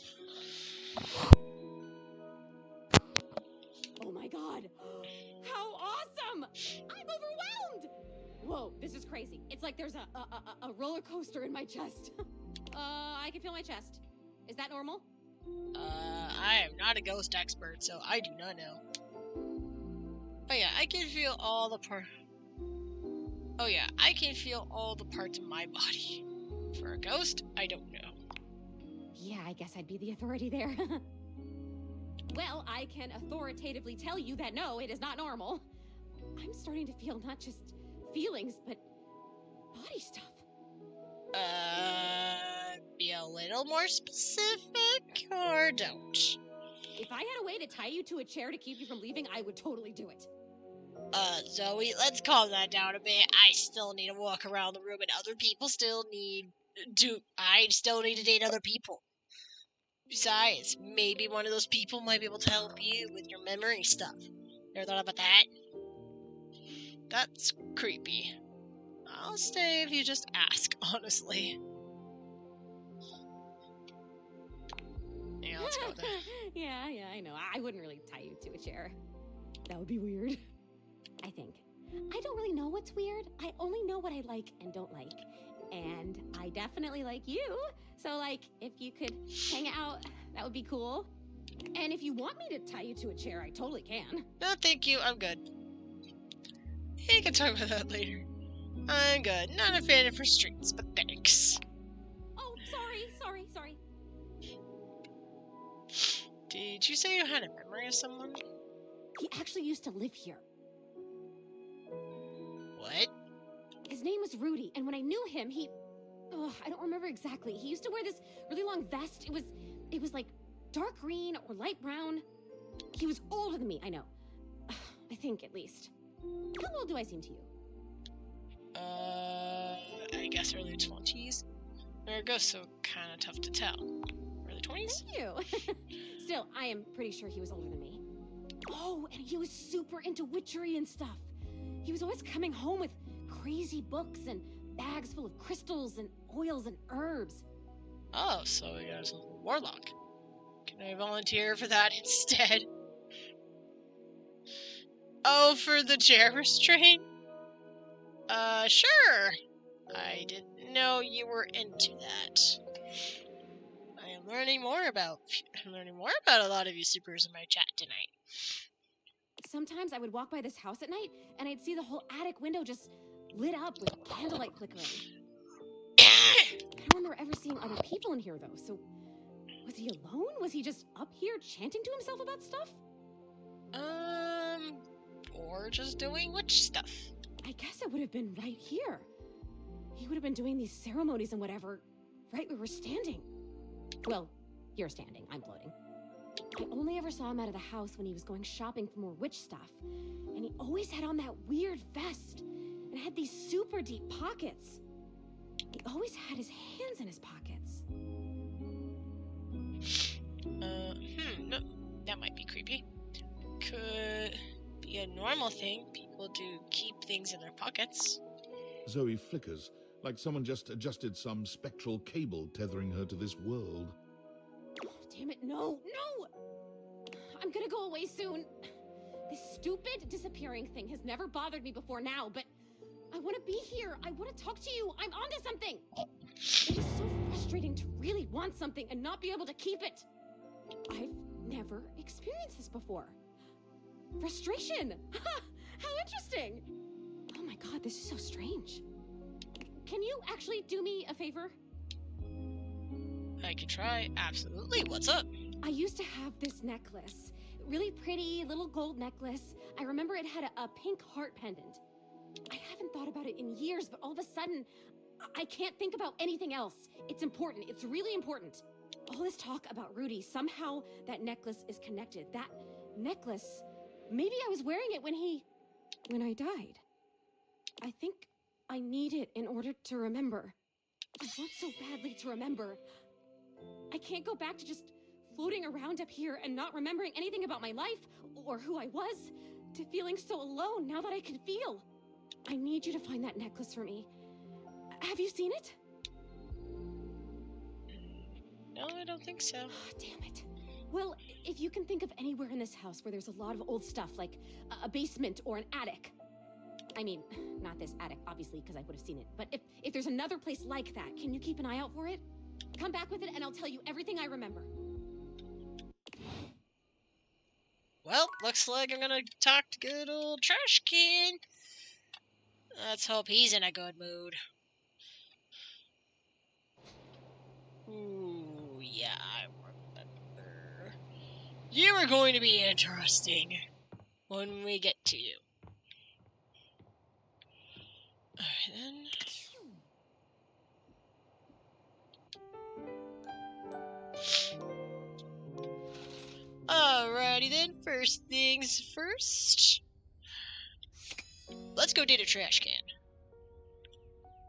Oh my god. How awesome! I'm overwhelmed! Whoa, this is crazy. It's like there's a roller coaster in my chest. I can feel my chest. Is that normal? I am not a ghost expert, so I do not know. Oh yeah, I can feel all the parts of my body. For a ghost, I don't know. Yeah, I guess I'd be the authority there. Well, I can authoritatively tell you that no, it is not normal. I'm starting to feel not just feelings, but body stuff. Be a little more specific, or don't? If I had a way to tie you to a chair to keep you from leaving, I would totally do it. Zoe, let's calm that down a bit. I still need to walk around the room, and other people I still need to date other people. Besides, maybe one of those people might be able to help you with your memory stuff. Never thought about that? That's creepy. I'll stay if you just ask, honestly. Yeah, let's go there. Yeah, I know. I wouldn't really tie you to a chair. That would be weird. I think. I don't really know what's weird. I only know what I like and don't like. And I definitely like you. So, like, if you could hang out, that would be cool. And if you want me to tie you to a chair, I totally can. No, thank you. I'm good. You can talk about that later. I'm good. Not a fan of restraints, but thanks. Oh, sorry. Did you say you had a memory of someone? He actually used to live here. What? His name was Rudy, and when I knew him, I don't remember exactly. He used to wear this really long vest. It was like dark green or light brown. He was older than me, I know. I think, at least. How old do I seem to you? I guess early 20s. There it goes, so kind of tough to tell. Early 20s? Thank you. Still, I am pretty sure he was older than me. Oh, and he was super into witchery and stuff. He was always coming home with crazy books and bags full of crystals and oils and herbs. Oh, so we got a warlock. Can I volunteer for that instead? Oh, for the chair restraint? Sure. I didn't know you were into that. I am learning more about a lot of you supers in my chat tonight. Sometimes I would walk by this house at night, and I'd see the whole attic window just lit up with candlelight flickering. I don't remember ever seeing other people in here, though, so was he alone? Was he just up here chanting to himself about stuff? Or just doing witch stuff. I guess it would have been right here. He would have been doing these ceremonies and whatever, right where we're standing. Well, you're standing, I'm floating. I only ever saw him out of the house when he was going shopping for more witch stuff. And he always had on that weird vest and had these super deep pockets. He always had his hands in his pockets. No, that might be creepy. Could be a normal thing. People do keep things in their pockets. Zoe flickers, like someone just adjusted some spectral cable tethering her to this world. Oh, damn it, no! I'm gonna go away soon. This stupid disappearing thing has never bothered me before now, but I want to be here. I want to talk to you. I'm onto something. It is so frustrating to really want something and not be able to keep it. I've never experienced this before. Frustration. How interesting. Oh my god, this is so strange. Can you actually do me a favor? I can try. Absolutely. What's up? I used to have this necklace. Really pretty little gold necklace. I remember it had a pink heart pendant. I haven't thought about it in years, but all of a sudden, I can't think about anything else. It's important. It's really important. All this talk about Rudy, somehow that necklace is connected. That necklace, maybe I was wearing it when I died. I think I need it in order to remember. I want so badly to remember. I can't go back to just floating around up here and not remembering anything about my life or who I was, to feeling so alone now that I can feel. I need you to find that necklace for me. Have you seen it? No, I don't think so. Damn it. Well, if you can think of anywhere in this house where there's a lot of old stuff, like a basement or an attic. I mean, not this attic, obviously, because I would have seen it. But if there's another place like that, can you keep an eye out for it? Come back with it and I'll tell you everything I remember. Well, looks like I'm gonna talk to good old Trash Can. Let's hope he's in a good mood. Ooh, yeah, I remember. You are going to be interesting when we get to you. Alright then. Alrighty then, first things first. Let's go date a trash can.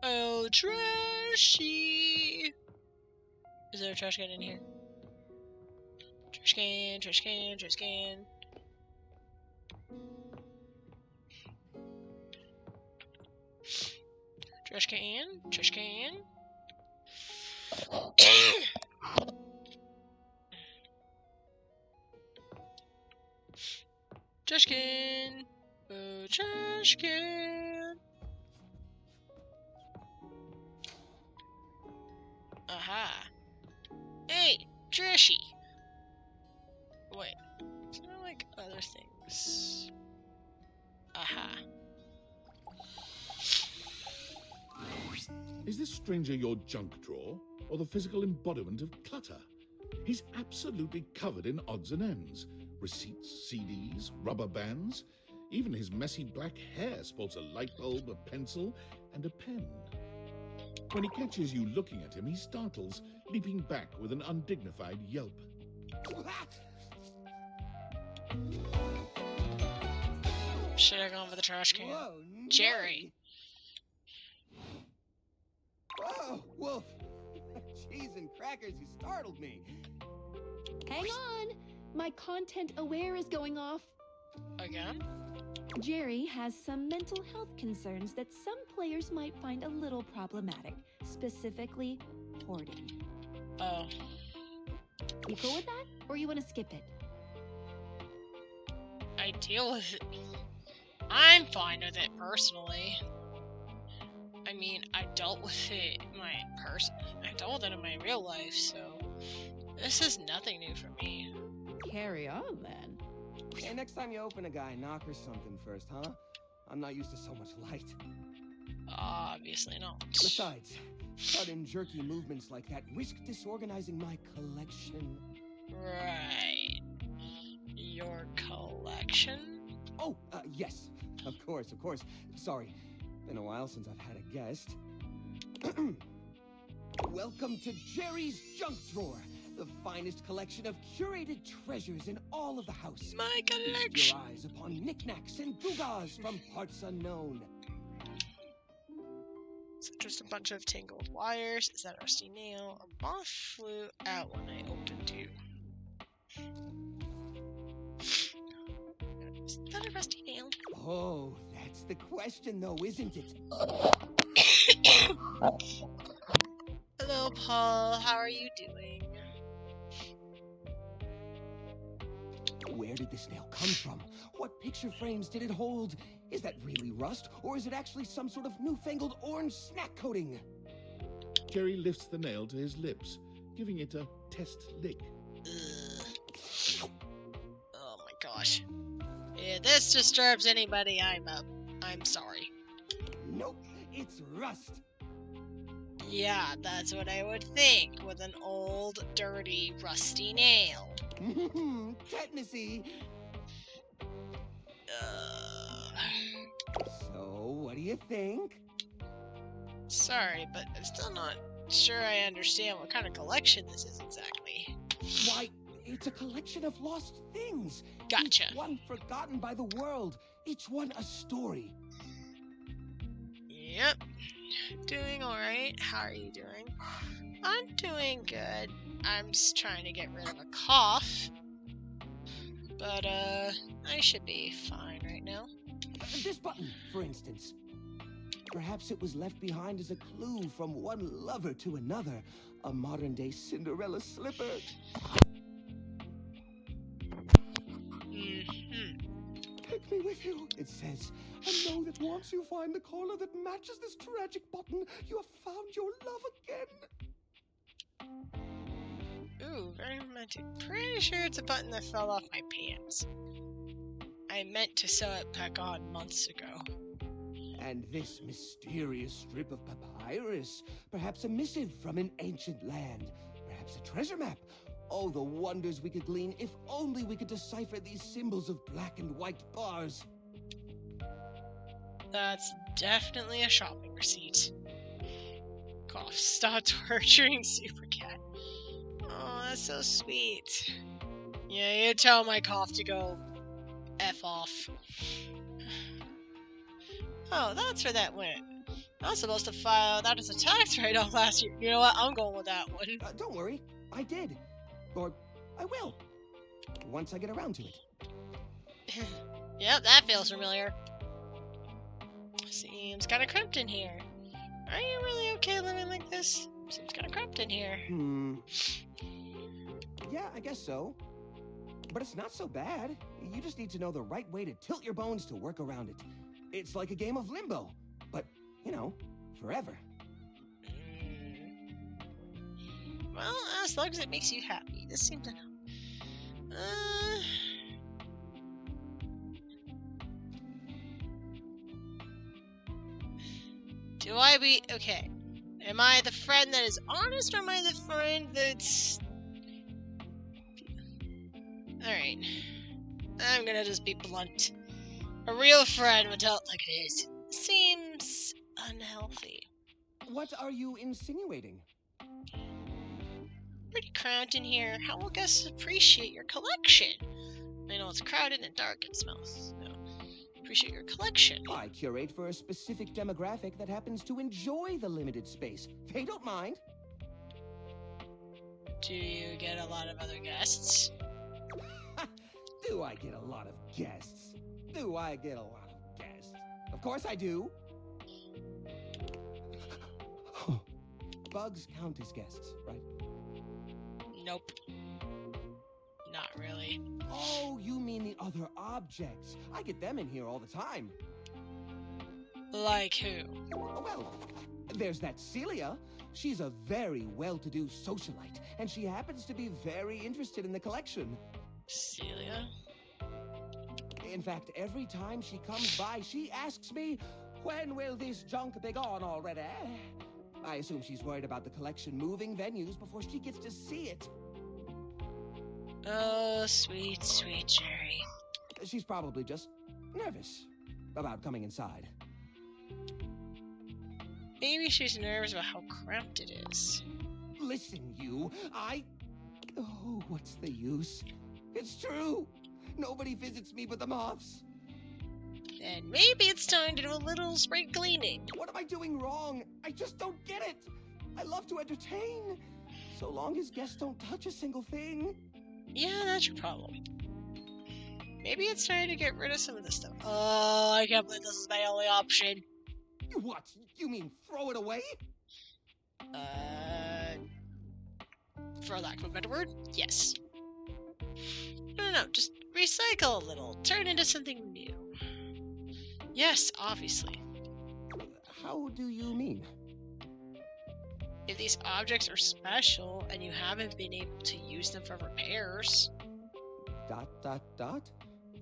Oh, trashy! Is there a trash can in here? Trash can, trash can, trash can. Trash can, trash can. Trash can. Oh, trash can. Aha. Hey, Trashy. Wait. Is there like other things? Aha. Is this stranger your junk drawer, or the physical embodiment of clutter? He's absolutely covered in odds and ends. Receipts, CDs, rubber bands. Even his messy black hair sports a light bulb, a pencil, and a pen. When he catches you looking at him, he startles, leaping back with an undignified yelp. Should have gone for the trash can. Whoa, Jerry. Whoa, Wolf. Cheese and crackers, you startled me. Hang on! My content aware is going off. Again? Jerry has some mental health concerns that some players might find a little problematic, specifically hoarding. Oh. You cool with that? Or you want to skip it? I deal with it. I'm fine with it personally. I mean, I dealt with it in my I dealt with it in my real life, so this is nothing new for me. Carry on then. Hey, next time you open a guy, knock or something first, huh? I'm not used to so much light. Obviously not. Besides, sudden jerky movements like that risk disorganizing my collection. Right. Your collection? Oh, yes. Of course. Sorry. Been a while since I've had a guest. Welcome to Jerry's Junk Drawer, the finest collection of curated treasures in all of the house. My Feast collection! your eyes upon knickknacks and gewgaws from parts unknown. It's just a bunch of tangled wires. Is that a rusty nail? A moth flew out when I opened you. Is that a rusty nail? Oh, that's the question though, isn't it? Hello, Paul. How are you doing? Where did this nail come from? What picture frames did it hold? Is that really rust, or is it actually some sort of newfangled orange snack coating? Jerry lifts the nail to his lips, giving it a test lick. Ugh. Oh my gosh. If this disturbs anybody, I'm sorry. Nope, it's rust. Yeah, that's what I would think with an old, dirty, rusty nail. Tetanusy. So, what do you think? Sorry, but I'm still not sure I understand what kind of collection this is exactly. Why, it's a collection of lost things. Gotcha. Each one forgotten by the world. Each one a story. Yep. Doing alright. How are you doing? I'm doing good. I'm just trying to get rid of a cough. But, I should be fine right now. This button, for instance. Perhaps it was left behind as a clue from one lover to another. A modern-day Cinderella slipper. Take me with you, it says. And know that once you find the collar that matches this tragic button, you have found your love again. Ooh, very romantic. Pretty sure it's a button that fell off my pants. I meant to sew it back on months ago. And this mysterious strip of papyrus, perhaps a missive from an ancient land, perhaps a treasure map. Oh, the wonders we could glean if only we could decipher these symbols of black and white bars. That's definitely a shopping receipt. Cough, stop torturing Super Cat. Oh, that's so sweet. Yeah, you tell my cough to go F off. Oh, that's where that went. I was supposed to file that as a tax write-off last year. You know what? I'm going with that one. Don't worry, I did. Or I will. Once I get around to it. Yep, that feels familiar. Seems kind of cramped in here. Are you really okay living like this? Seems kind of cramped in here. Yeah, I guess so. But it's not so bad. You just need to know the right way to tilt your bones to work around it. It's like a game of limbo. But, you know, forever. Well, as long as it makes you happy. This seems to... Do I be... Okay. Am I the friend that is honest, or am I the friend that's... Alright. I'm gonna just be blunt. A real friend would tell it like it is. Seems unhealthy. What are you insinuating? Pretty cramped in here. How will guests appreciate your collection? I know it's crowded and dark and smells. So, appreciate your collection. I curate for a specific demographic that happens to enjoy the limited space. They don't mind. Do you get a lot of other guests? Do I get a lot of guests? Do I get a lot of guests? Of course I do. Bugs count as guests, right? Nope. Not really. Oh, you mean the other objects. I get them in here all the time. Like who? Oh, well, there's that Celia. She's a very well-to-do socialite, and she happens to be very interested in the collection. Celia? In fact, every time she comes by, she asks me, when will this junk be gone already? I assume she's worried about the collection moving venues before she gets to see it. Oh, sweet, sweet Jerry. She's probably just nervous about coming inside. Maybe she's nervous about how cramped it is. Listen, you, Oh, what's the use? It's true. Nobody visits me but the moths. Then maybe it's time to do a little spring cleaning. What am I doing wrong? I just don't get it. I love to entertain, so long as guests don't touch a single thing. Yeah, that's your problem. Maybe it's time to get rid of some of this stuff. Oh, I can't believe this is my only option. What? You mean throw it away? For lack of a better word, yes. No, just recycle a little. Turn into something new. Yes, obviously. How do you mean? If these objects are special and you haven't been able to use them for repairs... ...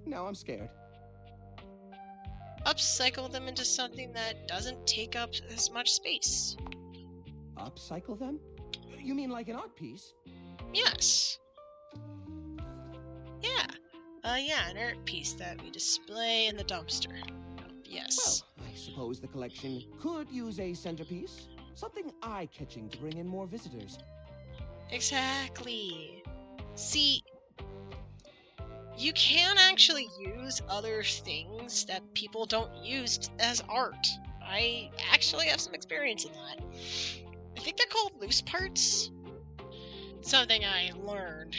Now I'm scared. Upcycle them into something that doesn't take up as much space. Upcycle them? You mean like an art piece? Yes. Yeah, an art piece that we display in the dumpster. Yes. Well, I suppose the collection could use a centerpiece. Something eye-catching to bring in more visitors. Exactly. See, you can actually use other things that people don't use as art. I actually have some experience in that. I think they're called loose parts. Something I learned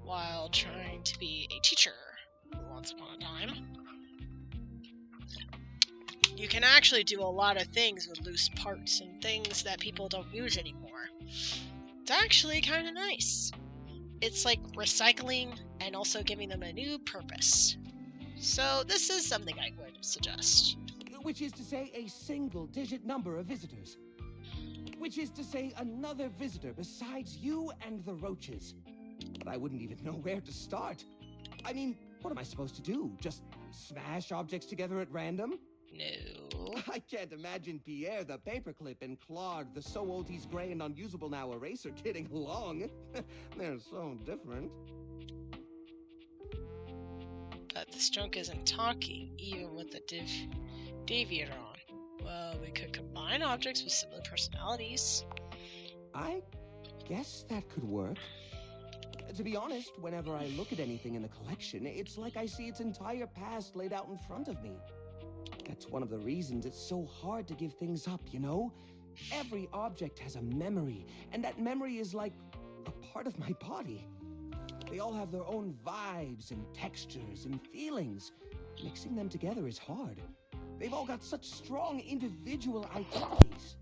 while trying to be a teacher once upon a time. You can actually do a lot of things with loose parts and things that people don't use anymore. It's actually kind of nice. It's like recycling and also giving them a new purpose. So this is something I would suggest. Which is to say a single-digit number of visitors. Which is to say another visitor besides you and the roaches. But I wouldn't even know where to start. I mean, what am I supposed to do? Just smash objects together at random? No. I can't imagine Pierre the paperclip and Claude the so old he's gray and unusable now eraser getting along. They're so different. But this junk isn't talking, even with the deviator on. Well, we could combine objects with similar personalities. I guess that could work. To be honest, whenever I look at anything in the collection, it's like I see its entire past laid out in front of me. That's one of the reasons it's so hard to give things up, you know? Every object has a memory, and that memory is like a part of my body. They all have their own vibes and textures and feelings. Mixing them together is hard. They've all got such strong individual identities.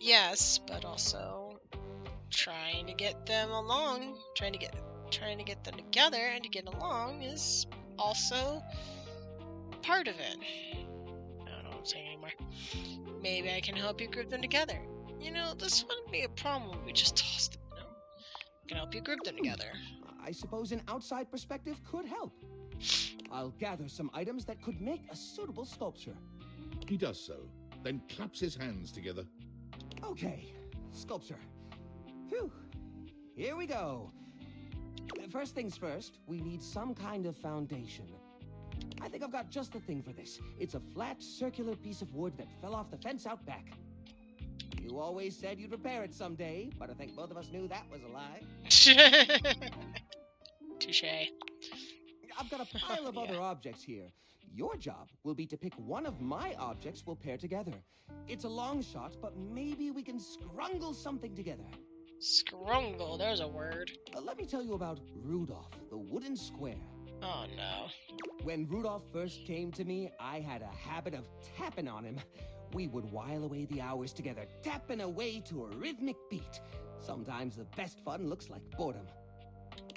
Yes, but also trying to get them along, trying to get them together and to get along is also part of it. I don't know what I'm saying anymore. Maybe I can help you group them together. You know, this wouldn't be a problem if we just tossed them, you know? I can help you group them together. I suppose an outside perspective could help. I'll gather some items that could make a suitable sculpture. He does so, then claps his hands together. Okay, sculpture. Phew, here we go. First things first, we need some kind of foundation. I think I've got just the thing for this. It's a flat, circular piece of wood that fell off the fence out back. You always said you'd repair it someday, but I think both of us knew that was a lie. Touché. I've got a pile of other objects here. Your job will be to pick one of my objects we'll pair together. It's a long shot, but maybe we can scrungle something together. Scrungle, there's a word. Let me tell you about Rudolph, the wooden square. Oh no. When Rudolph first came to me, I had a habit of tapping on him. We would while away the hours together, tapping away to a rhythmic beat. Sometimes the best fun looks like boredom.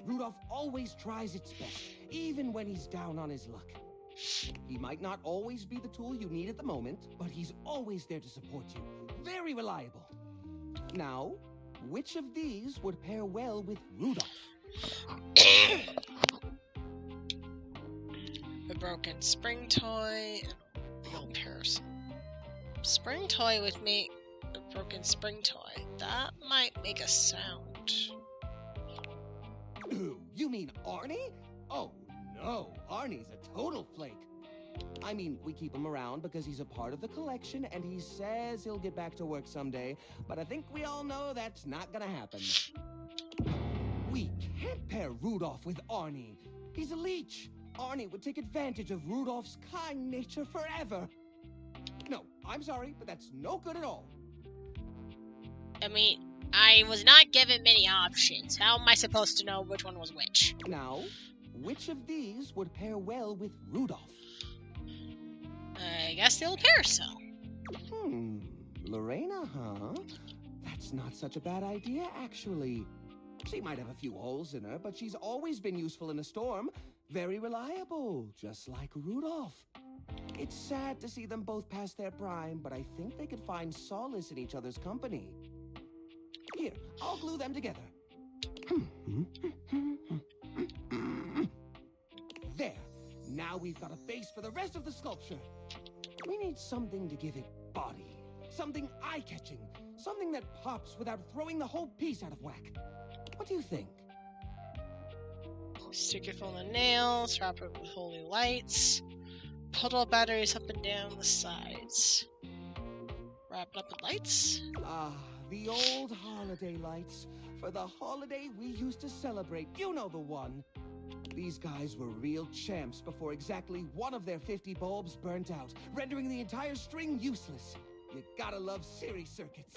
Rudolph always tries its best, even when he's down on his luck. He might not always be the tool you need at the moment, but he's always there to support you. Very reliable. Now, which of these would pair well with Rudolph? A broken spring toy and the old parasol. Spring toy would make a broken spring toy. That might make a sound. Who? You mean Arnie? Oh, no. Arnie's a total flake. I mean, we keep him around because he's a part of the collection and he says he'll get back to work someday, but I think we all know that's not gonna happen. We can't pair Rudolph with Arnie. He's a leech. Arnie would take advantage of Rudolph's kind nature forever. No, I'm sorry, but that's no good at all. I mean, I was not given many options. How am I supposed to know which one was which? Now, which of these would pair well with Rudolph? I guess the old parasol. Lorena, huh? That's not such a bad idea, actually. She might have a few holes in her, but she's always been useful in a storm. Very reliable, just like Rudolph. It's sad to see them both past their prime, but I think they could find solace in each other's company. Here, I'll glue them together. There. Now we've got a base for the rest of the sculpture. We need something to give it body. Something eye-catching. Something that pops without throwing the whole piece out of whack. What do you think? Stick it full of nails, wrap it with holy lights, puddle batteries up and down the sides. Wrap it up with lights? Ah, the old holiday lights. For the holiday we used to celebrate. You know the one. These guys were real champs before exactly one of their 50 bulbs burnt out, rendering the entire string useless. You gotta love series circuits.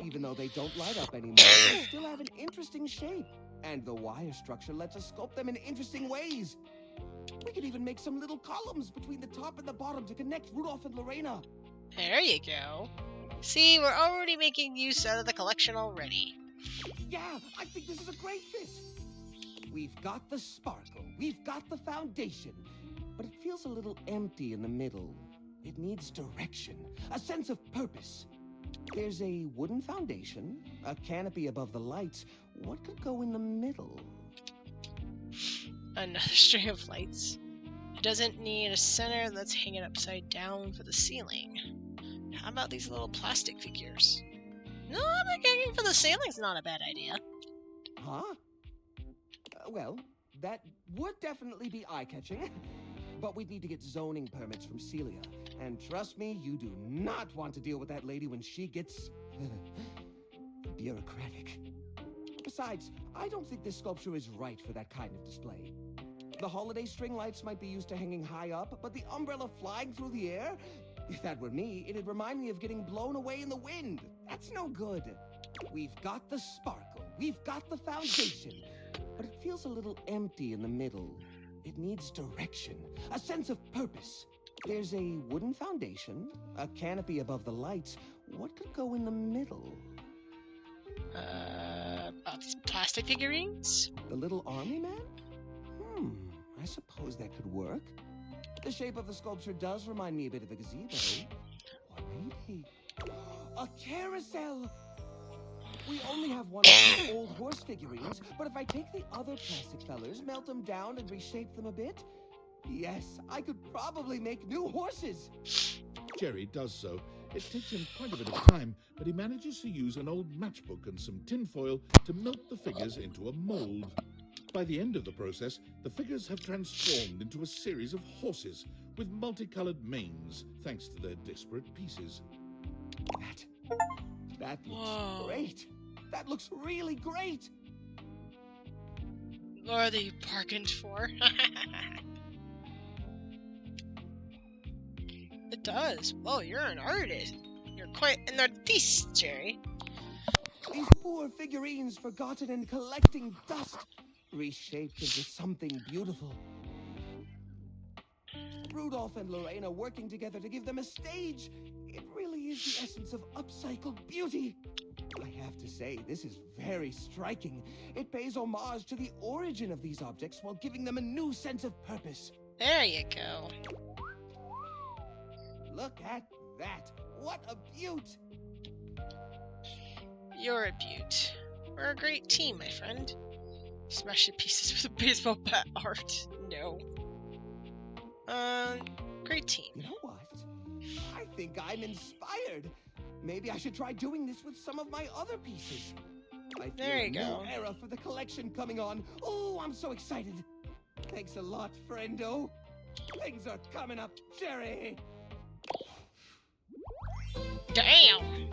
Even though they don't light up anymore, they still have an interesting shape. And the wire structure lets us sculpt them in interesting ways. We could even make some little columns between the top and the bottom to connect Rudolph and Lorena. There you go. See, we're already making use out of the collection already. Yeah, I think this is a great fit. We've got the sparkle, we've got the foundation, but it feels a little empty in the middle. It needs direction, a sense of purpose. There's a wooden foundation, a canopy above the lights. What could go in the middle? Another string of lights. It doesn't need a center. Let's hang it upside down for the ceiling. How about these little plastic figures? No, I think hanging for the ceiling's not a bad idea. Huh? Well, that would definitely be eye-catching. But we'd need to get zoning permits from Celia. And trust me, you do not want to deal with that lady when she gets bureaucratic. Besides, I don't think this sculpture is right for that kind of display. The holiday string lights might be used to hanging high up, but the umbrella flying through the air? If that were me, it'd remind me of getting blown away in the wind. That's no good. We've got the sparkle, we've got the foundation, but it feels a little empty in the middle. It needs direction, a sense of purpose. There's a wooden foundation, a canopy above the lights. What could go in the middle? About these plastic figurines? The little army man? I suppose that could work. The shape of the sculpture does remind me a bit of a gazebo. Or maybe a carousel! We only have one of the old horse figurines, but if I take the other plastic fellers, melt them down, and reshape them a bit, yes, I could probably make new horses. Jerry does so. It takes him quite a bit of time, but he manages to use an old matchbook and some tinfoil to melt the figures into a mold. By the end of the process, the figures have transformed into a series of horses with multicolored manes, thanks to their disparate pieces. That looks Whoa. great. That looks really great. Or they bargained for. It does. Whoa, you're an artist. You're quite an artiste, Jerry. These poor figurines forgotten and collecting dust, reshaped into something beautiful. Rudolph Rudolph and Lorena working together to give them a stage. It really is the essence of upcycled beauty. I have to say, this is very striking. It pays homage to the origin of these objects while giving them a new sense of purpose. There you go. Look at that. What a beaut! You're a beaut. We're a great team, my friend. Smash the pieces with a baseball bat art. No. Great team. You know what? I think I'm inspired. Maybe I should try doing this with some of my other pieces. I feel There you a new go. era for the collection coming on. Oh, I'm so excited. Thanks a lot, friendo. Things are coming up, Jerry. Damn!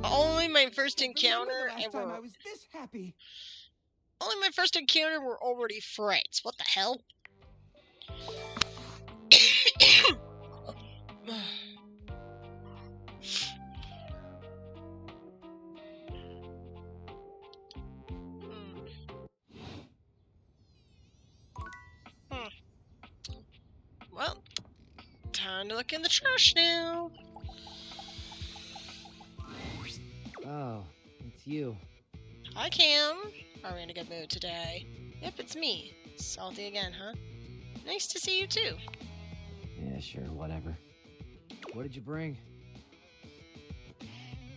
Only my first Remember encounter, the last and time we're I was this happy. only my first encounter. We're already friends. What the hell? Well, time to look in the trash now. Oh, it's you. Hi, Cam. Are we in a good mood today? Yep, it's me. Salty again, huh? Nice to see you too. Yeah, sure, whatever. What did you bring?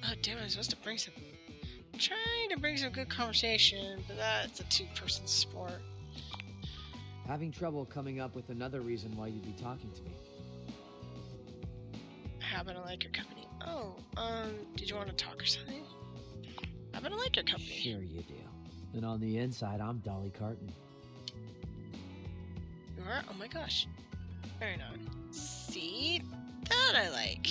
Oh, damn, I'm supposed to bring some... I'm trying to bring some good conversation, but that's a two-person sport. Having trouble coming up with another reason why you'd be talking to me. I happen to like your company. Oh, did you want to talk or something? I happen to like your company. Sure you do. And on the inside, I'm Dolly Carton. You are? Oh my gosh. Very nice. See? That I like.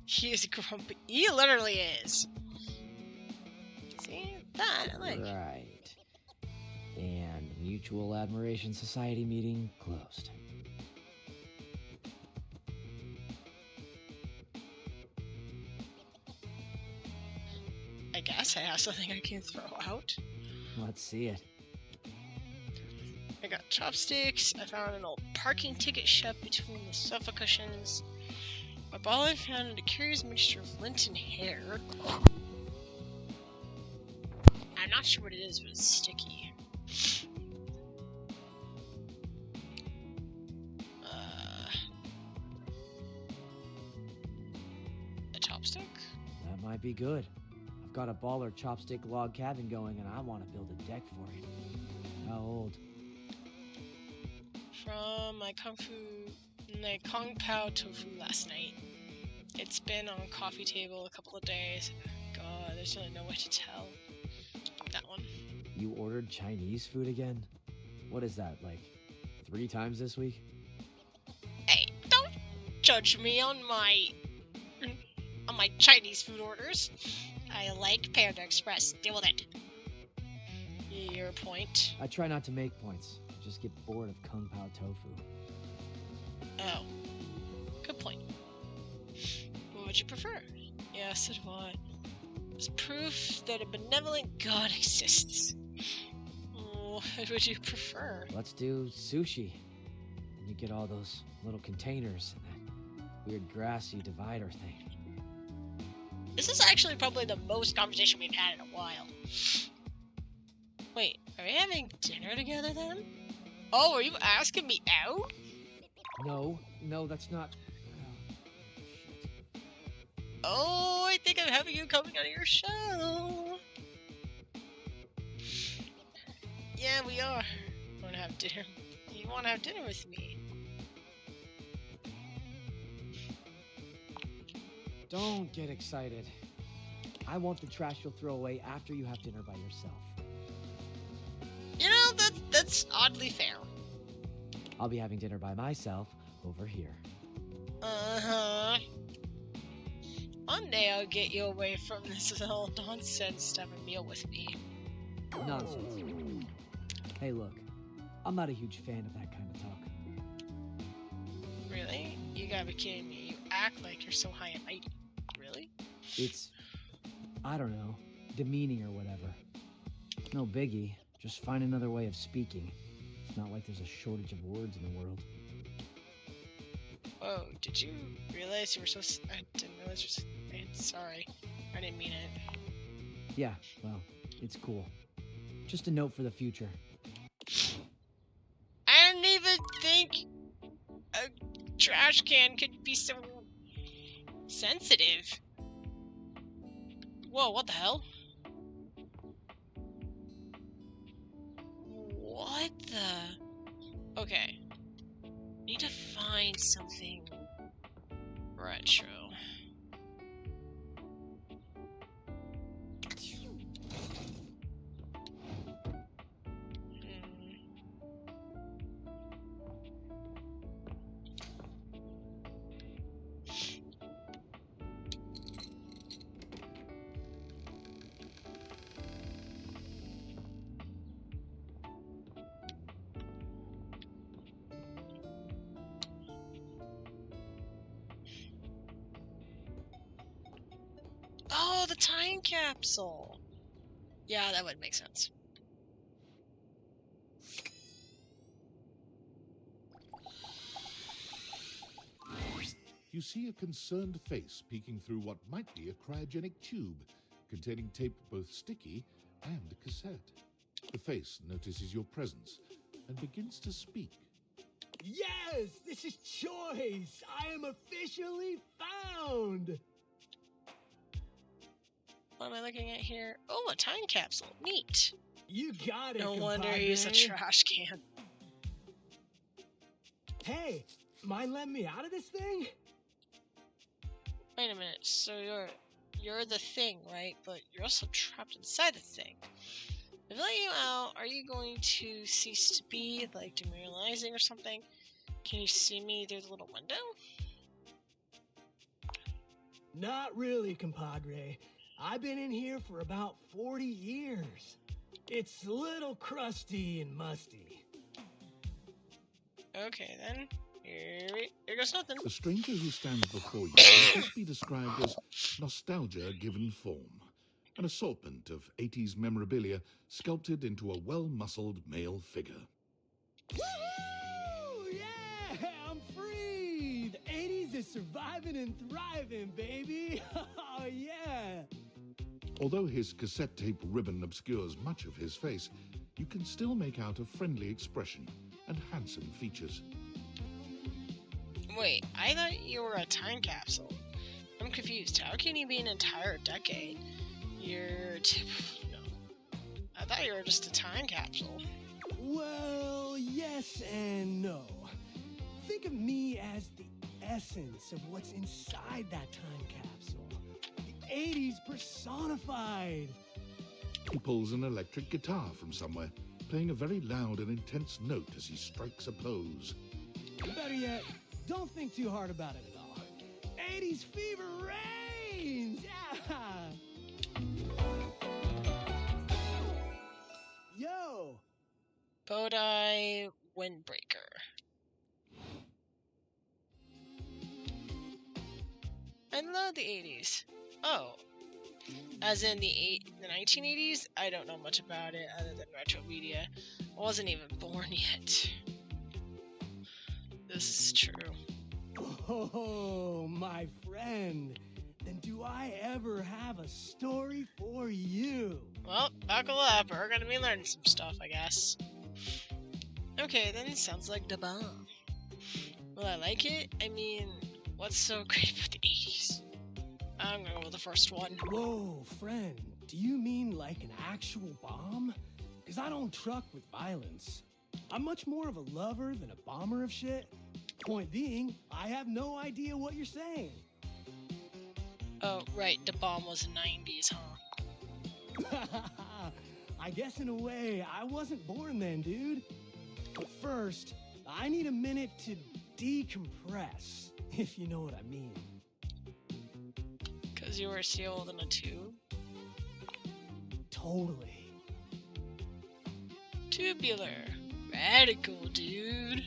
He is grumpy. He literally is. See? That I like. Right. And Mutual Admiration Society meeting closed. I guess I have something I can throw out. Let's see it. I got chopsticks. I found an old parking ticket shoved between the sofa cushions. My ball I found a curious mixture of lint and hair. I'm not sure what it is, but it's sticky. A chopstick? That might be good. I've got a baller chopstick log cabin going and I want to build a deck for it. How old? From my Kung Pao tofu last night. It's been on coffee table a couple of days. God, there's really no way to tell. That one. You ordered Chinese food again? What is that, like 3 times this week? Hey, don't judge me on my Chinese food orders. I like Panda Express. Deal with it. Your point. I try not to make points. Just get bored of Kung Pao tofu. Oh. Good point. What would you prefer? Yes, it would. It's proof that a benevolent god exists. What would you prefer? Let's do sushi. Then you get all those little containers and that weird grassy divider thing. This is actually probably the most conversation we've had in a while. Wait, are we having dinner together then? Oh, are you asking me out? No, that's not... Oh, I think I'm having you coming on your show. Yeah, we are. Want to have dinner? You want to have dinner with me? Don't get excited. I want the trash you'll throw away after you have dinner by yourself. You know, that's oddly fair. I'll be having dinner by myself over here. Uh-huh. One day I'll get you away from this little nonsense to have a meal with me. Nonsense. Hey, look. I'm not a huge fan of that kind of talk. Really? You gotta be kidding me. You act like you're so high and mighty. Really? It's, I don't know, demeaning or whatever. No biggie. Just find another way of speaking. It's not like there's a shortage of words in the world. Whoa, did you realize you were I didn't realize you were sorry. I didn't mean it. Yeah, well, it's cool. Just a note for the future. I didn't even think a trash can could be so sensitive. Whoa, what the hell? What the? Okay. Need to find something retro. Oh, the time capsule! Yeah, that would make sense. You see a concerned face peeking through what might be a cryogenic tube containing tape both sticky and cassette. The face notices your presence and begins to speak. Yes, this is Choice. I am officially found. What am I looking at here? Oh, a time capsule. Neat. You got it. No wonder compadre. he's a trash can. Hey, mind letting me out of this thing? Wait a minute. So you're the thing, right? But you're also trapped inside the thing. If I let you out, are you going to cease to be, like demoralizing or something? Can you see me through the little window? Not really, compadre. I've been in here for about 40 years. It's a little crusty and musty. Okay, then. Here goes nothing. The stranger who stands before you can best be described as nostalgia given form. An assortment of 80s memorabilia sculpted into a well-muscled male figure. Woohoo! Yeah, I'm free! The 80s is surviving and thriving, baby! Oh, yeah! Although his cassette tape ribbon obscures much of his face, you can still make out a friendly expression and handsome features. Wait, I thought you were a time capsule. I'm confused. How can you be an entire decade? No. I thought you were just a time capsule. Well, yes and no. Think of me as the essence of what's inside that time capsule. The 80s personified. He pulls an electric guitar from somewhere, playing a very loud and intense note as he strikes a pose. Better yet, don't think too hard about it at all. 80s fever reigns! Yeah! Yo! Bodai Windbreaker. I love the 80s. Oh. As in the 1980s? I don't know much about it other than retro media. I wasn't even born yet. This is true. Oh, my friend. Then do I ever have a story for you? Well, buckle up. We're gonna be learning some stuff, I guess. Okay, then sounds like the bomb. Will I like it? I mean, what's so great about the 80s? I'm gonna go with the first one. Whoa, friend. Do you mean like an actual bomb? Because I don't truck with violence. I'm much more of a lover than a bomber of shit. Point being, I have no idea what you're saying. Oh, right, the bomb was 90s, huh? I guess in a way, I wasn't born then, dude. But first, I need a minute to decompress, if you know what I mean. Because you were sealed in a tube? Totally. Tubular. Radical, dude.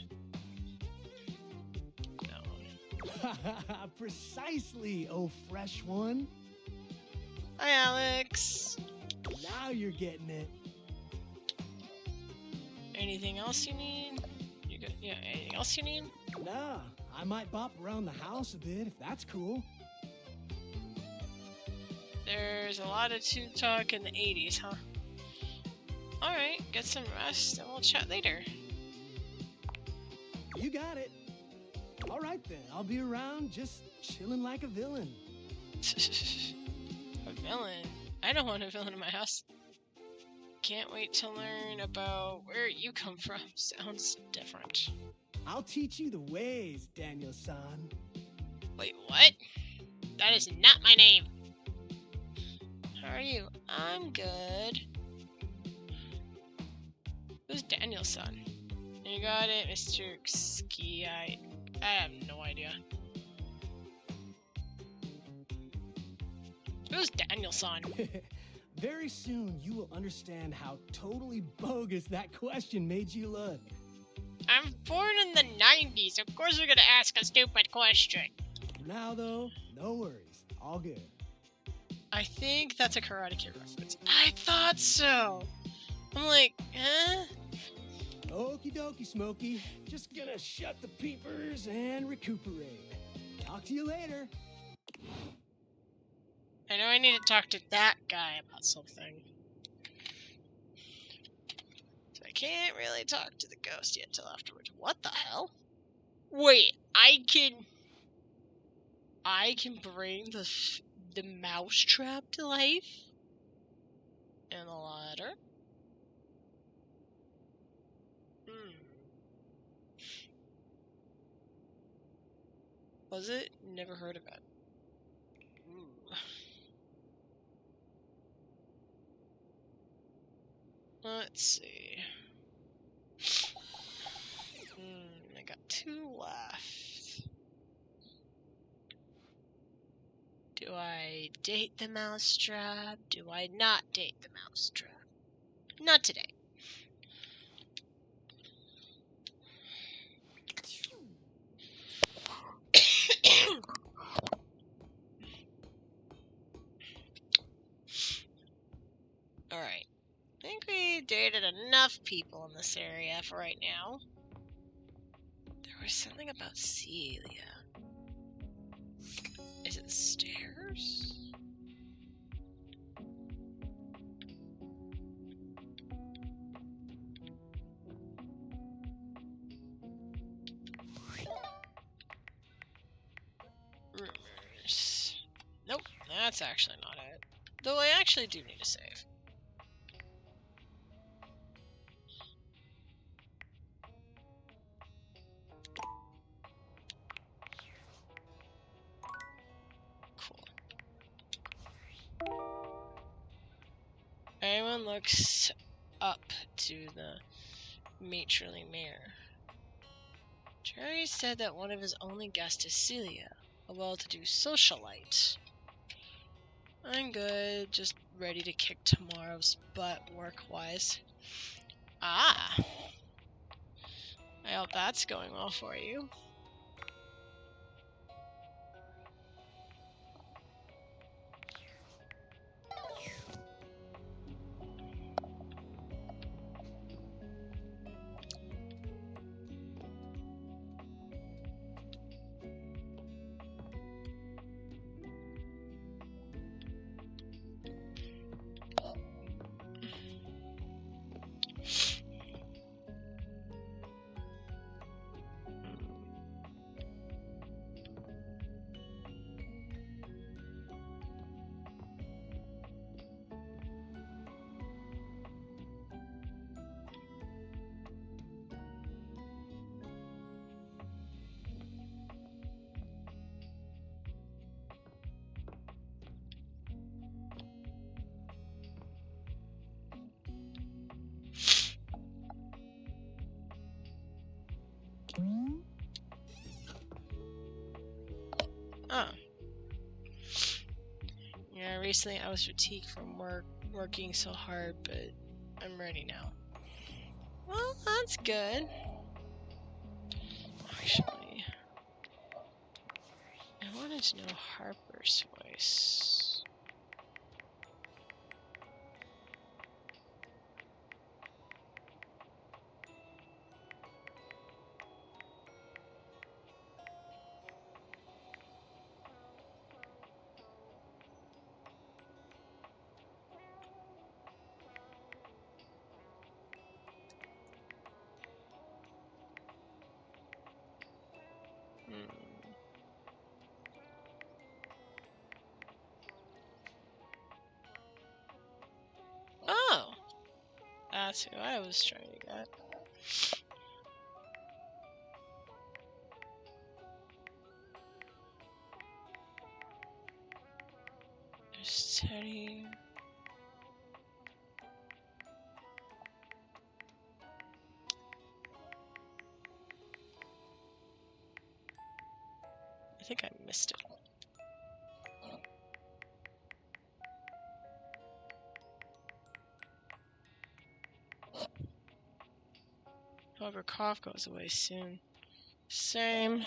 No. Precisely, oh fresh one. Hi, Alex. Now you're getting it. Anything else you need? You got, yeah, anything else you need? Nah, I might bop around the house a bit if that's cool. There's a lot of talk in the 80s, huh? Alright, get some rest and we'll chat later. You got it. All right then, I'll be around just chilling like a villain. A villain? I don't want a villain in my house. Can't wait to learn about where you come from. Sounds different. I'll teach you the ways, Daniel-san. Wait, what? That is not my name. How are you? I'm good. Who's Daniel-san? You got it, Mr. Ski. I have no idea. Who's Daniel-san? Very soon you will understand how totally bogus that question made you look. I'm born in the 90s. Of course we're gonna ask a stupid question. For now though, no worries. All good. I think that's a Karate Kid reference. I thought so. I'm like, eh? Okie dokie, Smokey. Just gonna shut the peepers and recuperate. Talk to you later. I know I need to talk to that guy about something. So I can't really talk to the ghost yet till afterwards. What the hell? Wait, I can bring the mousetrap to life? And the ladder? Was it? Never heard of it. Ooh. Let's see. I got 2 left. Do I date the mousetrap? Do I not date the mousetrap? Not today. Alright. I think we dated enough people in this area for right now. There was something about Celia. Is it the stairs? Rumors. Nope, that's actually not it. Though I actually do need to save. Everyone looks up to the matronly mayor. Jerry said that one of his only guests is Celia, a well-to-do socialite. I'm good, just ready to kick tomorrow's butt work-wise. Ah! I hope that's going well for you. Oh. Yeah, recently I was fatigued from working so hard, but I'm ready now. Well, that's good. Actually, I wanted to know Harper's voice. That's who I was trying to get. There's Teddy. I think I missed it. However, cough goes away soon. Same.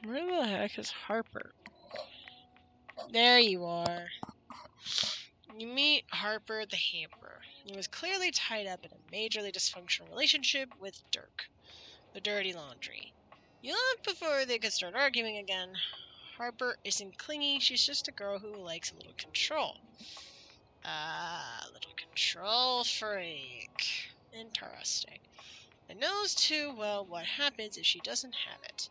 Where the heck is Harper? There you are. You meet Harper the Hamper. He was clearly tied up in a majorly dysfunctional relationship with Dirk, the dirty laundry. You left before they could start arguing again. Harper isn't clingy, she's just a girl who likes a little control. Ah, little control freak. Interesting. And knows too well what happens if she doesn't have it.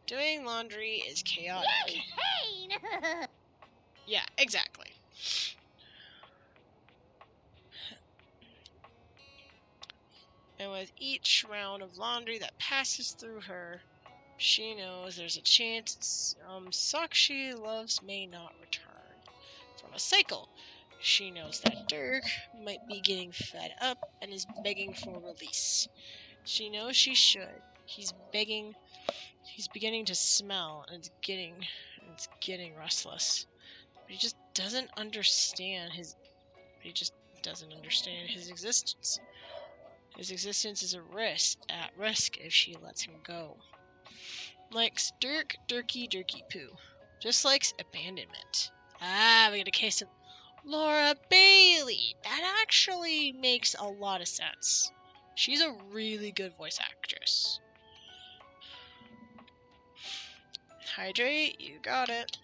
Doing laundry is chaotic. Yay, pain! Yeah, exactly. And with each round of laundry that passes through her, she knows there's a chance socks she loves may not return. From a cycle, she knows that Dirk might be getting fed up and is begging for release. She knows she should. He's beginning to smell, and it's getting restless. But he just doesn't understand his existence. His existence is at risk if she lets him go. Likes Dirk, Dirky, Dirky Poo. Just likes abandonment. Ah, we get a case of Laura Bailey. That actually makes a lot of sense. She's a really good voice actress. Hydrate, you got it.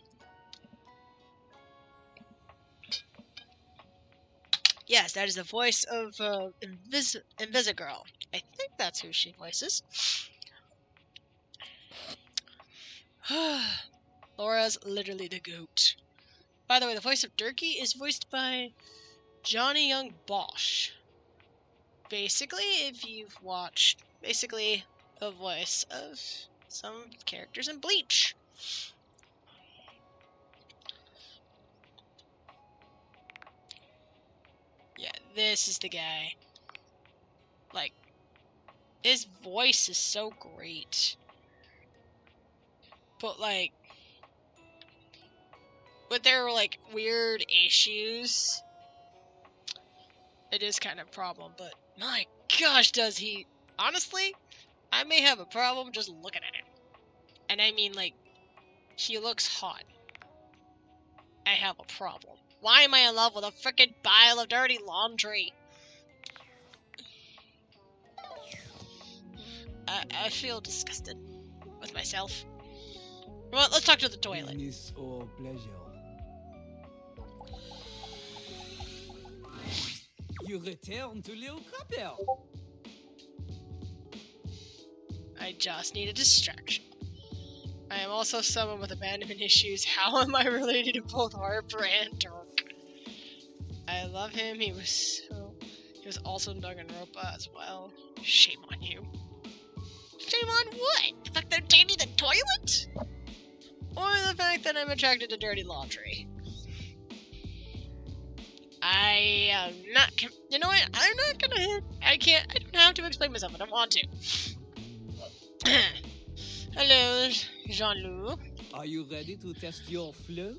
Yes, that is the voice of Invisigirl. I think that's who she voices. Laura's literally the goat. By the way, the voice of Dirky is voiced by Johnny Young Bosch. Basically, if you've watched, a voice of some characters in Bleach. Yeah, this is the guy. Like, his voice is so great. But, like, with their, like, weird issues, it is kind of a problem, but my gosh, does he... Honestly, I may have a problem just looking at him. And I mean, like, he looks hot. I have a problem. Why am I in love with a frickin' pile of dirty laundry? I feel disgusted with myself. Well, let's talk to the toilet. Business or pleasure? You return to Little Crapper. I just need a distraction. I am also someone with abandonment issues. How am I related to both Harper and Dirk? I love him. He was also in Danganronpa as well. Shame on you. Shame on what? The fact that I'm dating the toilet? Or the fact that I'm attracted to dirty laundry? I am not. You know what? I'm not gonna. I don't have to explain myself. I don't want to. Hello, Jean-Luc. Are you ready to test your flow?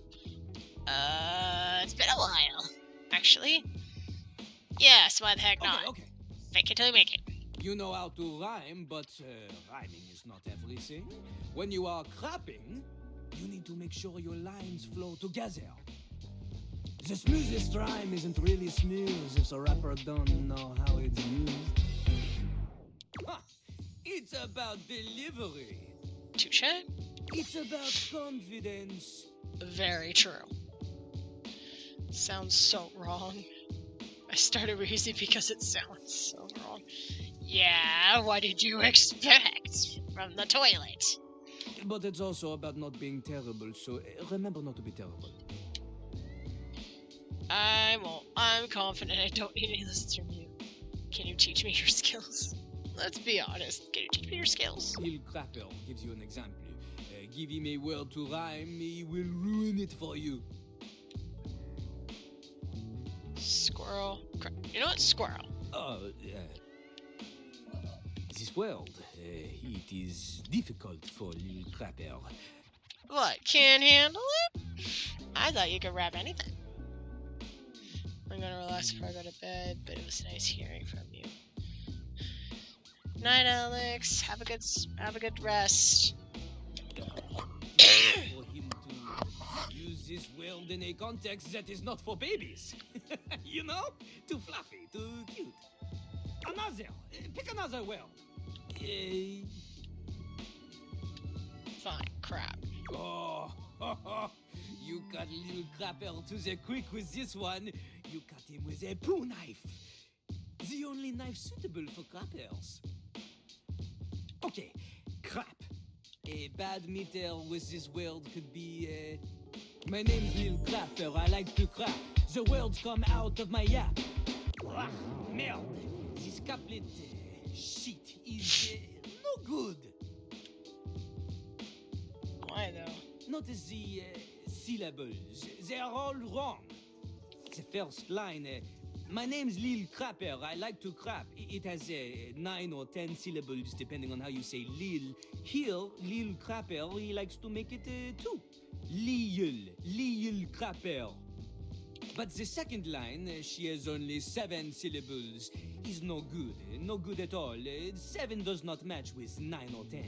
It's been a while, actually. Yes, why the heck not? Okay. Fake it till you make it. You know how to rhyme, but rhyming is not everything. When you are crapping, you need to make sure your lines flow together. The smoothest rhyme isn't really smooth if the rapper don't know how it's used. Ha! It's about delivery. Touche. It's about confidence. Very true. Sounds so wrong. I started Reezy because it sounds so wrong. Yeah, what did you expect from the toilet? But it's also about not being terrible, so remember not to be terrible. I won't. I'm confident I don't need any lessons from you. Can you teach me your skills? Let's be honest. Can you teach me your skills? Lil Crapper gives you an example. Give him a word to rhyme, he will ruin it for you. Squirrel. You know what? Squirrel. This world, it is difficult for Lil Crapper. What? Can't handle it? I thought you could rap anything. I'm gonna relax before I go to bed, but it was nice hearing from you. Night, Alex. Have a good rest. For him to use this world in a context that is not for babies. You know? Too fluffy, too cute. Pick another world. Fine, crap. Oh, you got Lil Crapper to the quick with this one. You cut him with a poo knife. The only knife suitable for crappers. Okay, crap. A bad meter with this world could be, my name's Lil Crapper, I like to crap. The words come out of my yap. Ah, merde. This couplet, shit, is no good. Why, though? Notice the syllables. They are all wrong. The first line, my name's Lil Crapper, I like to crap. It has 9 or 10 syllables depending on how you say Lil. Here, Lil Crapper, he likes to make it 2. Lil Crapper. But the second line, she has only 7 syllables, is no good at all. 7 does not match with 9 or 10.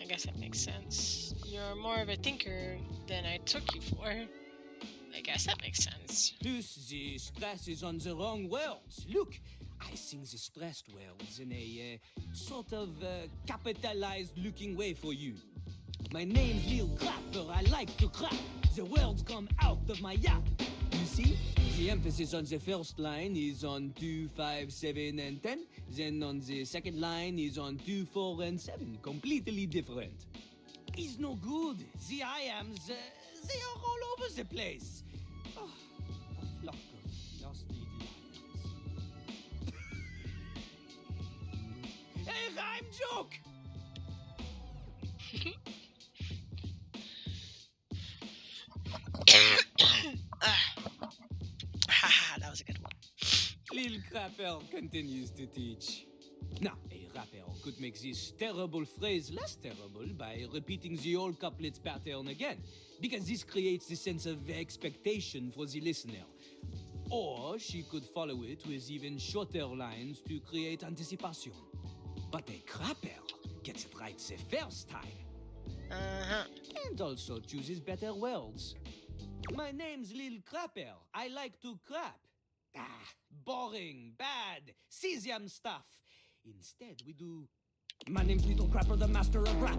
I guess that makes sense. You're more of a thinker than I took you for. I guess that makes sense. Plus, the stress is on the wrong words. Look, I sing the stressed words in a sort of capitalized looking way for you. My name's Lil Crapper, I like to crap. The words come out of my yap. You see, the emphasis on the first line is on 2, 5, 7, and 10. Then on the second line is on 2, 4, and 7. Completely different. It's no good. The I-ams, they are all over the place. Oh, a flock of lost little lions. A rhyme joke! Haha, that was a good one. Lil Crapper continues to teach. Now, a rapper could make this terrible phrase less terrible by repeating the old couplet's pattern again, because this creates a sense of expectation for the listener. Or she could follow it with even shorter lines to create anticipation. But a crapper gets it right the first time. And also chooses better words. My name's Lil Crapper. I like to crap. Boring, bad, cesium stuff. Instead, we do... My name's Little Crapper, the master of rap.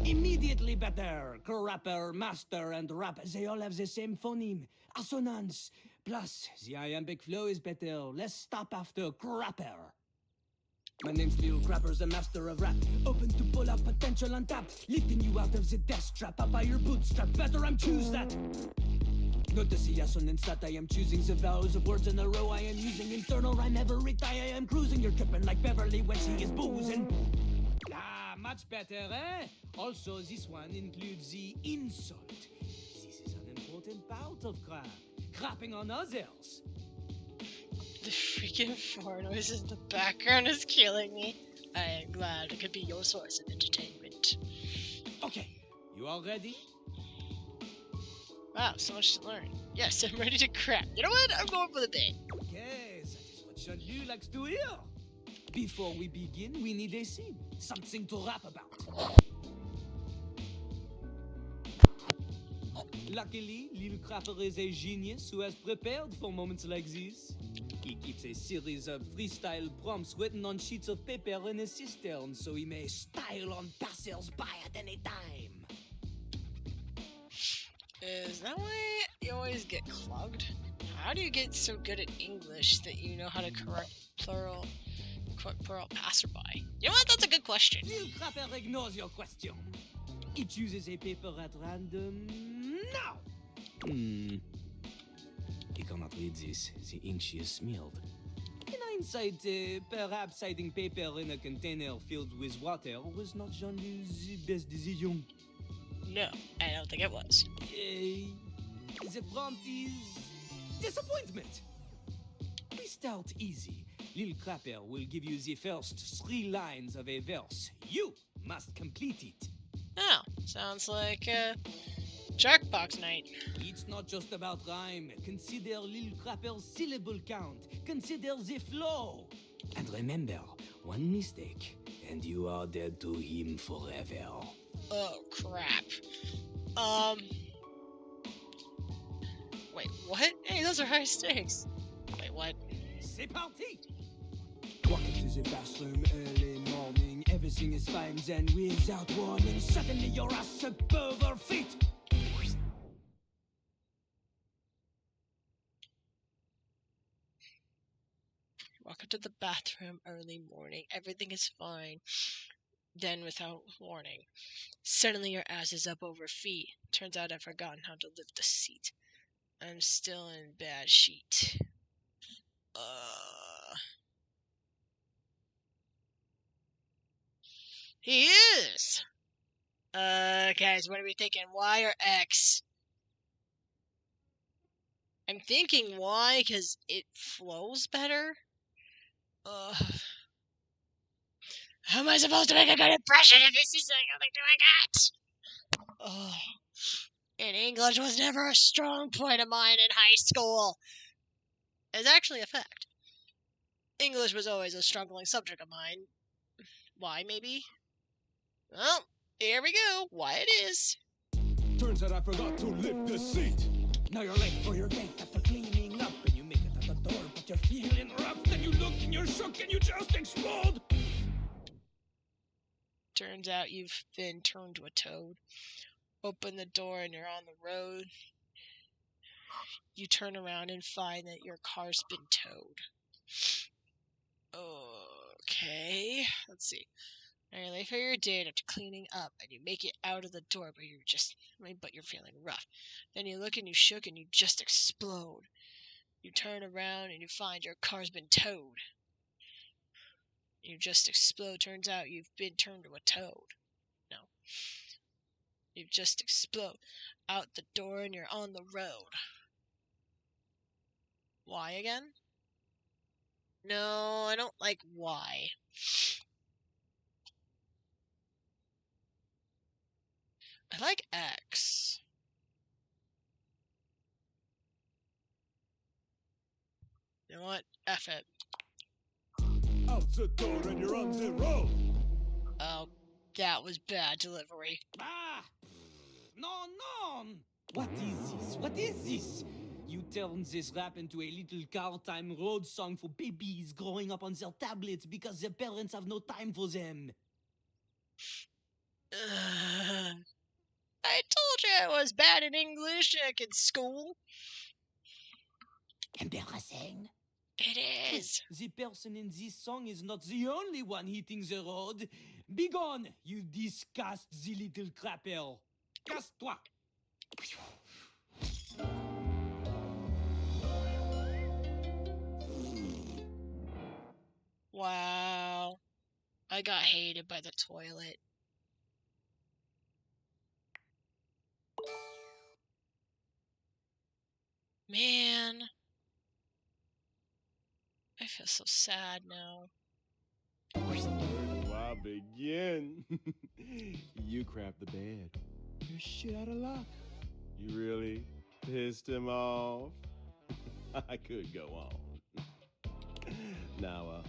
Immediately better. Crapper, master, and rap, they all have the same phoneme. Assonance. Plus, the iambic flow is better. Less stop after crapper. My name's Lil Crapper, the master of rap. Open to pull up potential untapped. Lifting you out of the death trap. Up by your bootstrap. Better I'm choose that. Notice the assonance that I am choosing the vowels of words in a row. I am using internal rhyme every time I am cruising. You're tripping like Beverly when she is boozing. Much better, eh? Also, this one includes the insult. This is an important part of crap. Crapping on others. The freaking fart noises in the background is killing me. I am glad it could be your source of entertainment. Okay, you all ready? Wow, so much to learn. Yes, I'm ready to crap. You know what? I'm going for the bait. Okay, that is what Jean-Luc likes to hear. Before we begin, we need a scene. Something to rap about. Luckily, Lil Crapper is a genius who has prepared for moments like this. He keeps a series of freestyle prompts written on sheets of paper in his cistern so he may style on passers-by at any time. Is that why you always get clogged? How do you get so good at English that you know how to correct plural quote-unquote passerby? You know what? That's a good question. Lil Crapper ignores your question. He chooses a paper at random now. He cannot read this. The ink she has smeared. In hindsight, perhaps hiding paper in a container filled with water was not Jean-Lou's best decision. No, I don't think it was. The prompt is disappointment. We start easy. Lil Crapper will give you the first 3 lines of a verse. You must complete it. Oh, sounds like Jackbox night. It's not just about rhyme. Consider Lil Crapper's syllable count. Consider the flow. And remember, one mistake, and you are dead to him forever. Oh, crap. Wait, what? Hey, those are high stakes. Wait, what? C'est parti! Walk into the bathroom early morning. Everything is fine, then without warning, suddenly your ass above her feet. Walk into the bathroom early morning. Everything is fine. Then, without warning, suddenly your ass is up over feet. Turns out I've forgotten how to lift the seat. I'm still in bad sheet. He is! Guys, what are we thinking? Y or X? I'm thinking Y because it flows better. How am I supposed to make a good impression if this is the only thing I got? And English was never a strong point of mine in high school. It's actually a fact. English was always a struggling subject of mine. Why, maybe? Well, here we go. Why it is. Turns out I forgot to lift the seat. Now you're late for your date after cleaning up, and you make it at the door, but you're feeling rough. Then you look and you're shook and you just explode. Turns out you've been turned to a toad. Open the door and you're on the road. You turn around and find that your car's been towed. Okay, let's see. Now you're late for your date after cleaning up, and you make it out of the door, but you're feeling rough. Then you look and you shook and you just explode. You turn around and you find your car's been towed. You just explode. Turns out you've been turned to a toad. No. You just explode out the door and you're on the road. Why again? No, I don't like why. I like X. You know what? F it. Out the door and you're on the road. Oh, that was bad delivery. No. What is this? What is this? You turn this rap into a little car time road song for babies growing up on their tablets because their parents have no time for them. I told you I was bad in English back in school. Embarrassing. It is. The person in this song is not the only one hitting the road. Begone, you disgusting little crapper. Casse-toi. Wow. I got hated by the toilet. Man. I feel so sad now. Where do I begin? You crapped the bed. You're shit out of luck. You really pissed him off? I could go on. Now,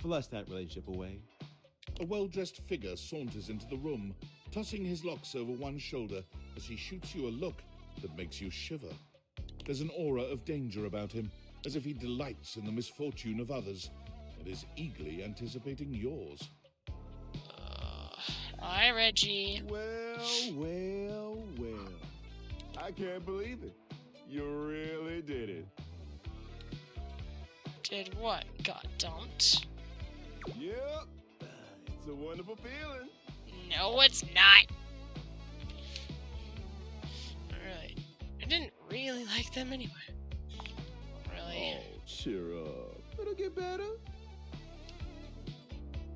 flush that relationship away. A well-dressed figure saunters into the room, tossing his locks over one shoulder as he shoots you a look that makes you shiver. There's an aura of danger about him, as if he delights in the misfortune of others, and is eagerly anticipating yours. Hi, Reggie. Well. I can't believe it. You really did it. Did what? Got dumped? Yep. It's a wonderful feeling. No, it's not. Alright. I didn't really like them anyway. Really. Oh, cheer up. It'll get better.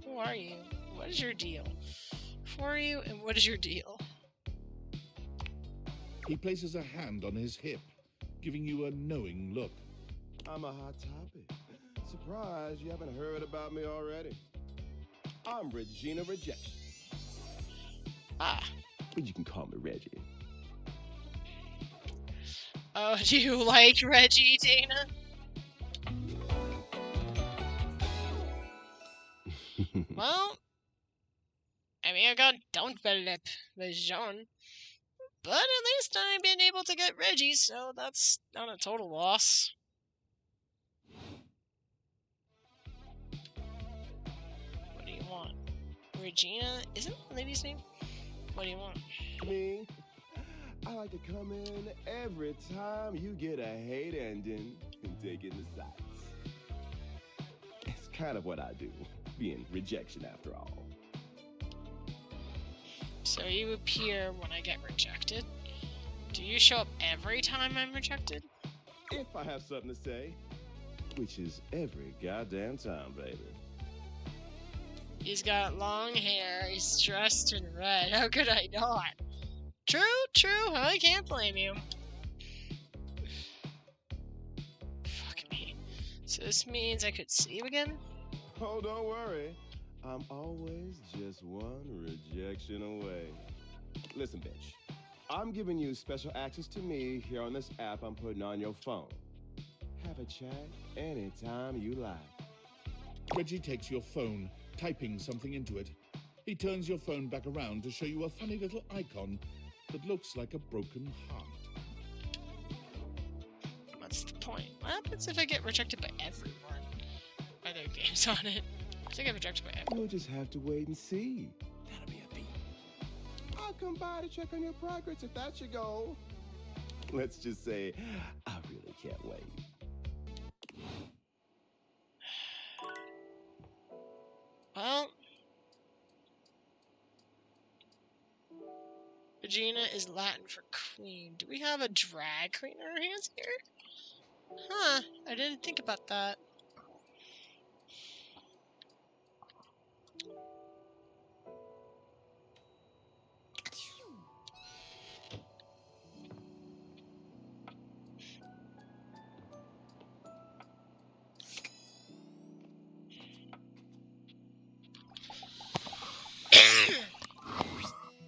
Who are you? What is your deal? Who are you and what is your deal? He places a hand on his hip, giving you a knowing look. I'm a hot topic. Surprised you haven't heard about me already. I'm Regina Rejection. Ah. But you can call me Reggie. Oh, do you like Reggie, Dana? Well, I mean, I got Don't Philip with Jean, but at least I've been able to get Reggie, so that's not a total loss. What do you want? Regina? Isn't the lady's name? What do you want? Me? I like to come in every time you get a hate ending and take in the sights. It's kind of what I do, being rejection after all. So you appear when I get rejected? Do you show up every time I'm rejected? If I have something to say, which is every goddamn time, baby. He's got long hair, he's dressed in red, how could I not? True, I can't blame you. Fuck me. So this means I could see you again? Oh, don't worry. I'm always just one rejection away. Listen, bitch. I'm giving you special access to me here on this app I'm putting on your phone. Have a chat anytime you like. Reggie takes your phone, typing something into it. He turns your phone back around to show you a funny little icon that looks like a broken heart. What's the point? What happens if I get rejected by everyone? Are there games on it? If I get rejected by everyone. You'll just have to wait and see. That'll be a feat. I'll come by to check on your progress if that's your goal. Let's just say, I really can't wait. Well, Regina is Latin for queen. Do we have a drag queen in our hands here? Huh, I didn't think about that.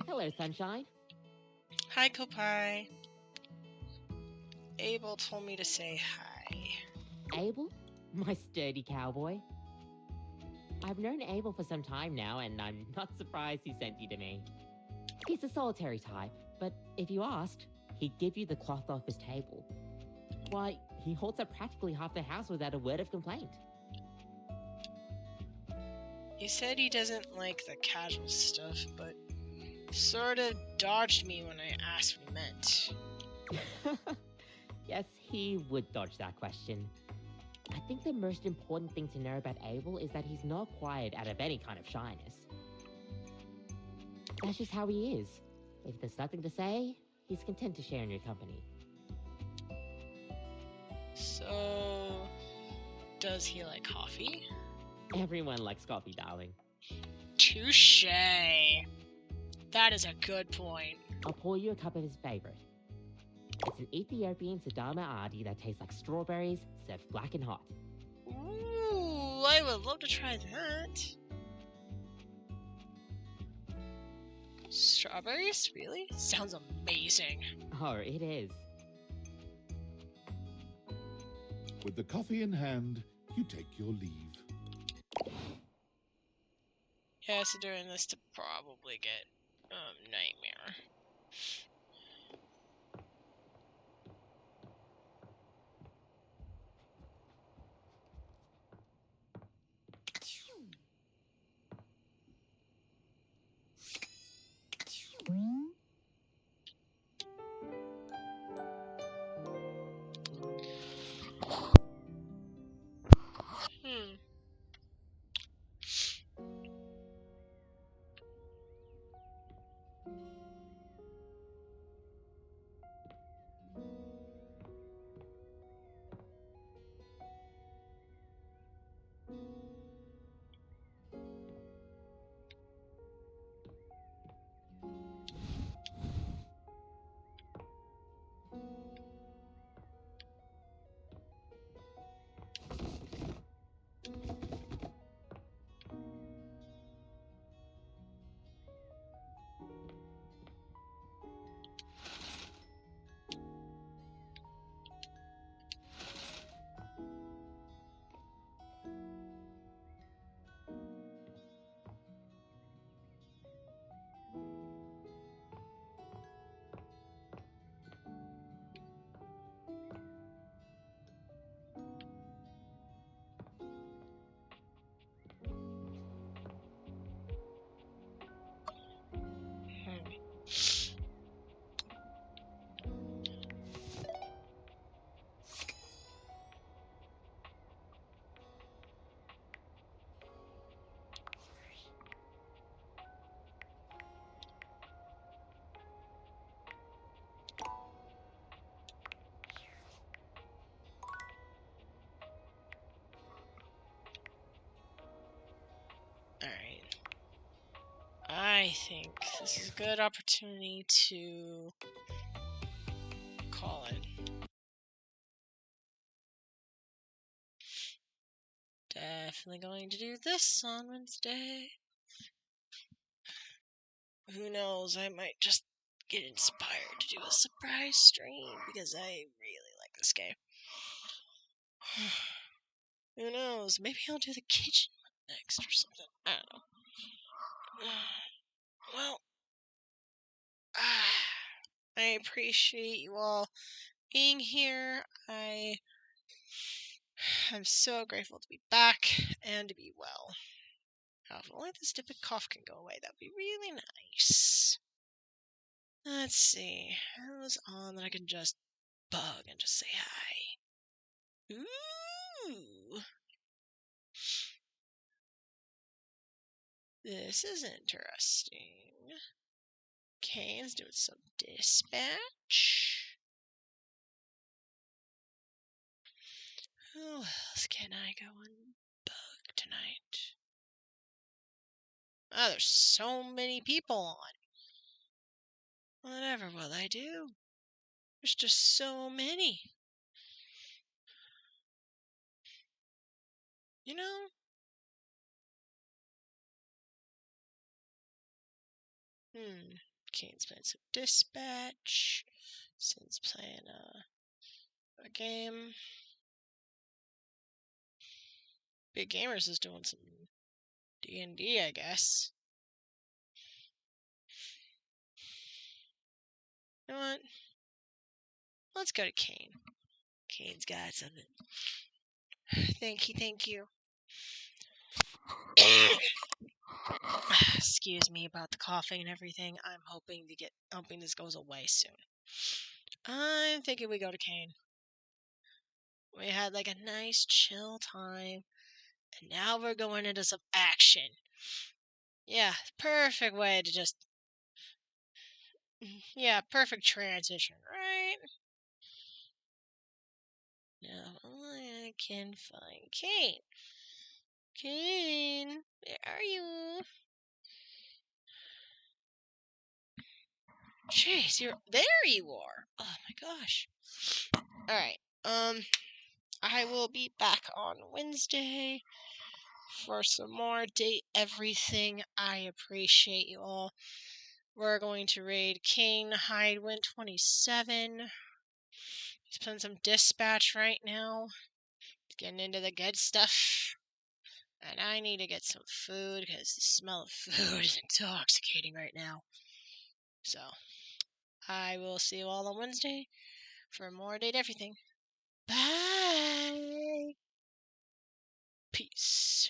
Hello, sunshine. Hi, Kopai. Abel told me to say hi. Abel? My sturdy cowboy. I've known Abel for some time now, and I'm not surprised he sent you to me. He's a solitary type, but if you asked, he'd give you the cloth off his table. Why, he holds up practically half the house without a word of complaint. He said he doesn't like the casual stuff, but sort of dodged me when I asked what he meant. Yes, he would dodge that question. I think the most important thing to know about Abel is that he's not quiet out of any kind of shyness. That's just how he is. If there's nothing to say, he's content to share in your company. So, does he like coffee? Everyone likes coffee, darling. Touche. That is a good point. I'll pour you a cup of his favorite. It's an Ethiopian Sidama Adi that tastes like strawberries, served black and hot. Ooh, I would love to try that. Strawberries? Really? Sounds amazing. Oh, it is. With the coffee in hand, you take your leave. Yeah, so doing this to probably get nightmare. think this is a good opportunity to call it. Definitely going to do this on Wednesday. Who knows, I might just get inspired to do a surprise stream because I really like this game. Who knows, maybe I'll do the kitchen one next or something. I don't know. Well, I appreciate you all being here. I'm so grateful to be back and to be well. If only this stupid cough can go away, that'd be really nice. Let's see. Who's on that I can just bug and just say hi? Ooh. This is interesting. Kane's doing some dispatch. Who else can I go and bug tonight? Oh, there's so many people on. Whatever will I do? There's just so many. You know? Kane's playing some dispatch. Sin's playing a game. Big Gamers is doing some D&D, I guess. You know what? Let's go to Kane. Kane's got something. Thank you. Excuse me about the coughing and everything. I'm hoping this goes away soon. I'm thinking we go to Kane. We had like a nice chill time, and now we're going into some action. Yeah, perfect way to just... Yeah, perfect transition, right? Now I can find Kane. Kane, where are you? Jeez, there you are. Oh my gosh. Alright, I will be back on Wednesday for some more Date Everything. I appreciate you all. We're going to raid King Hidewind 27. He's playing some dispatch right now. He's getting into the good stuff. And I need to get some food because the smell of food is intoxicating right now. So, I will see you all on Wednesday for more Date Everything. Bye! Peace.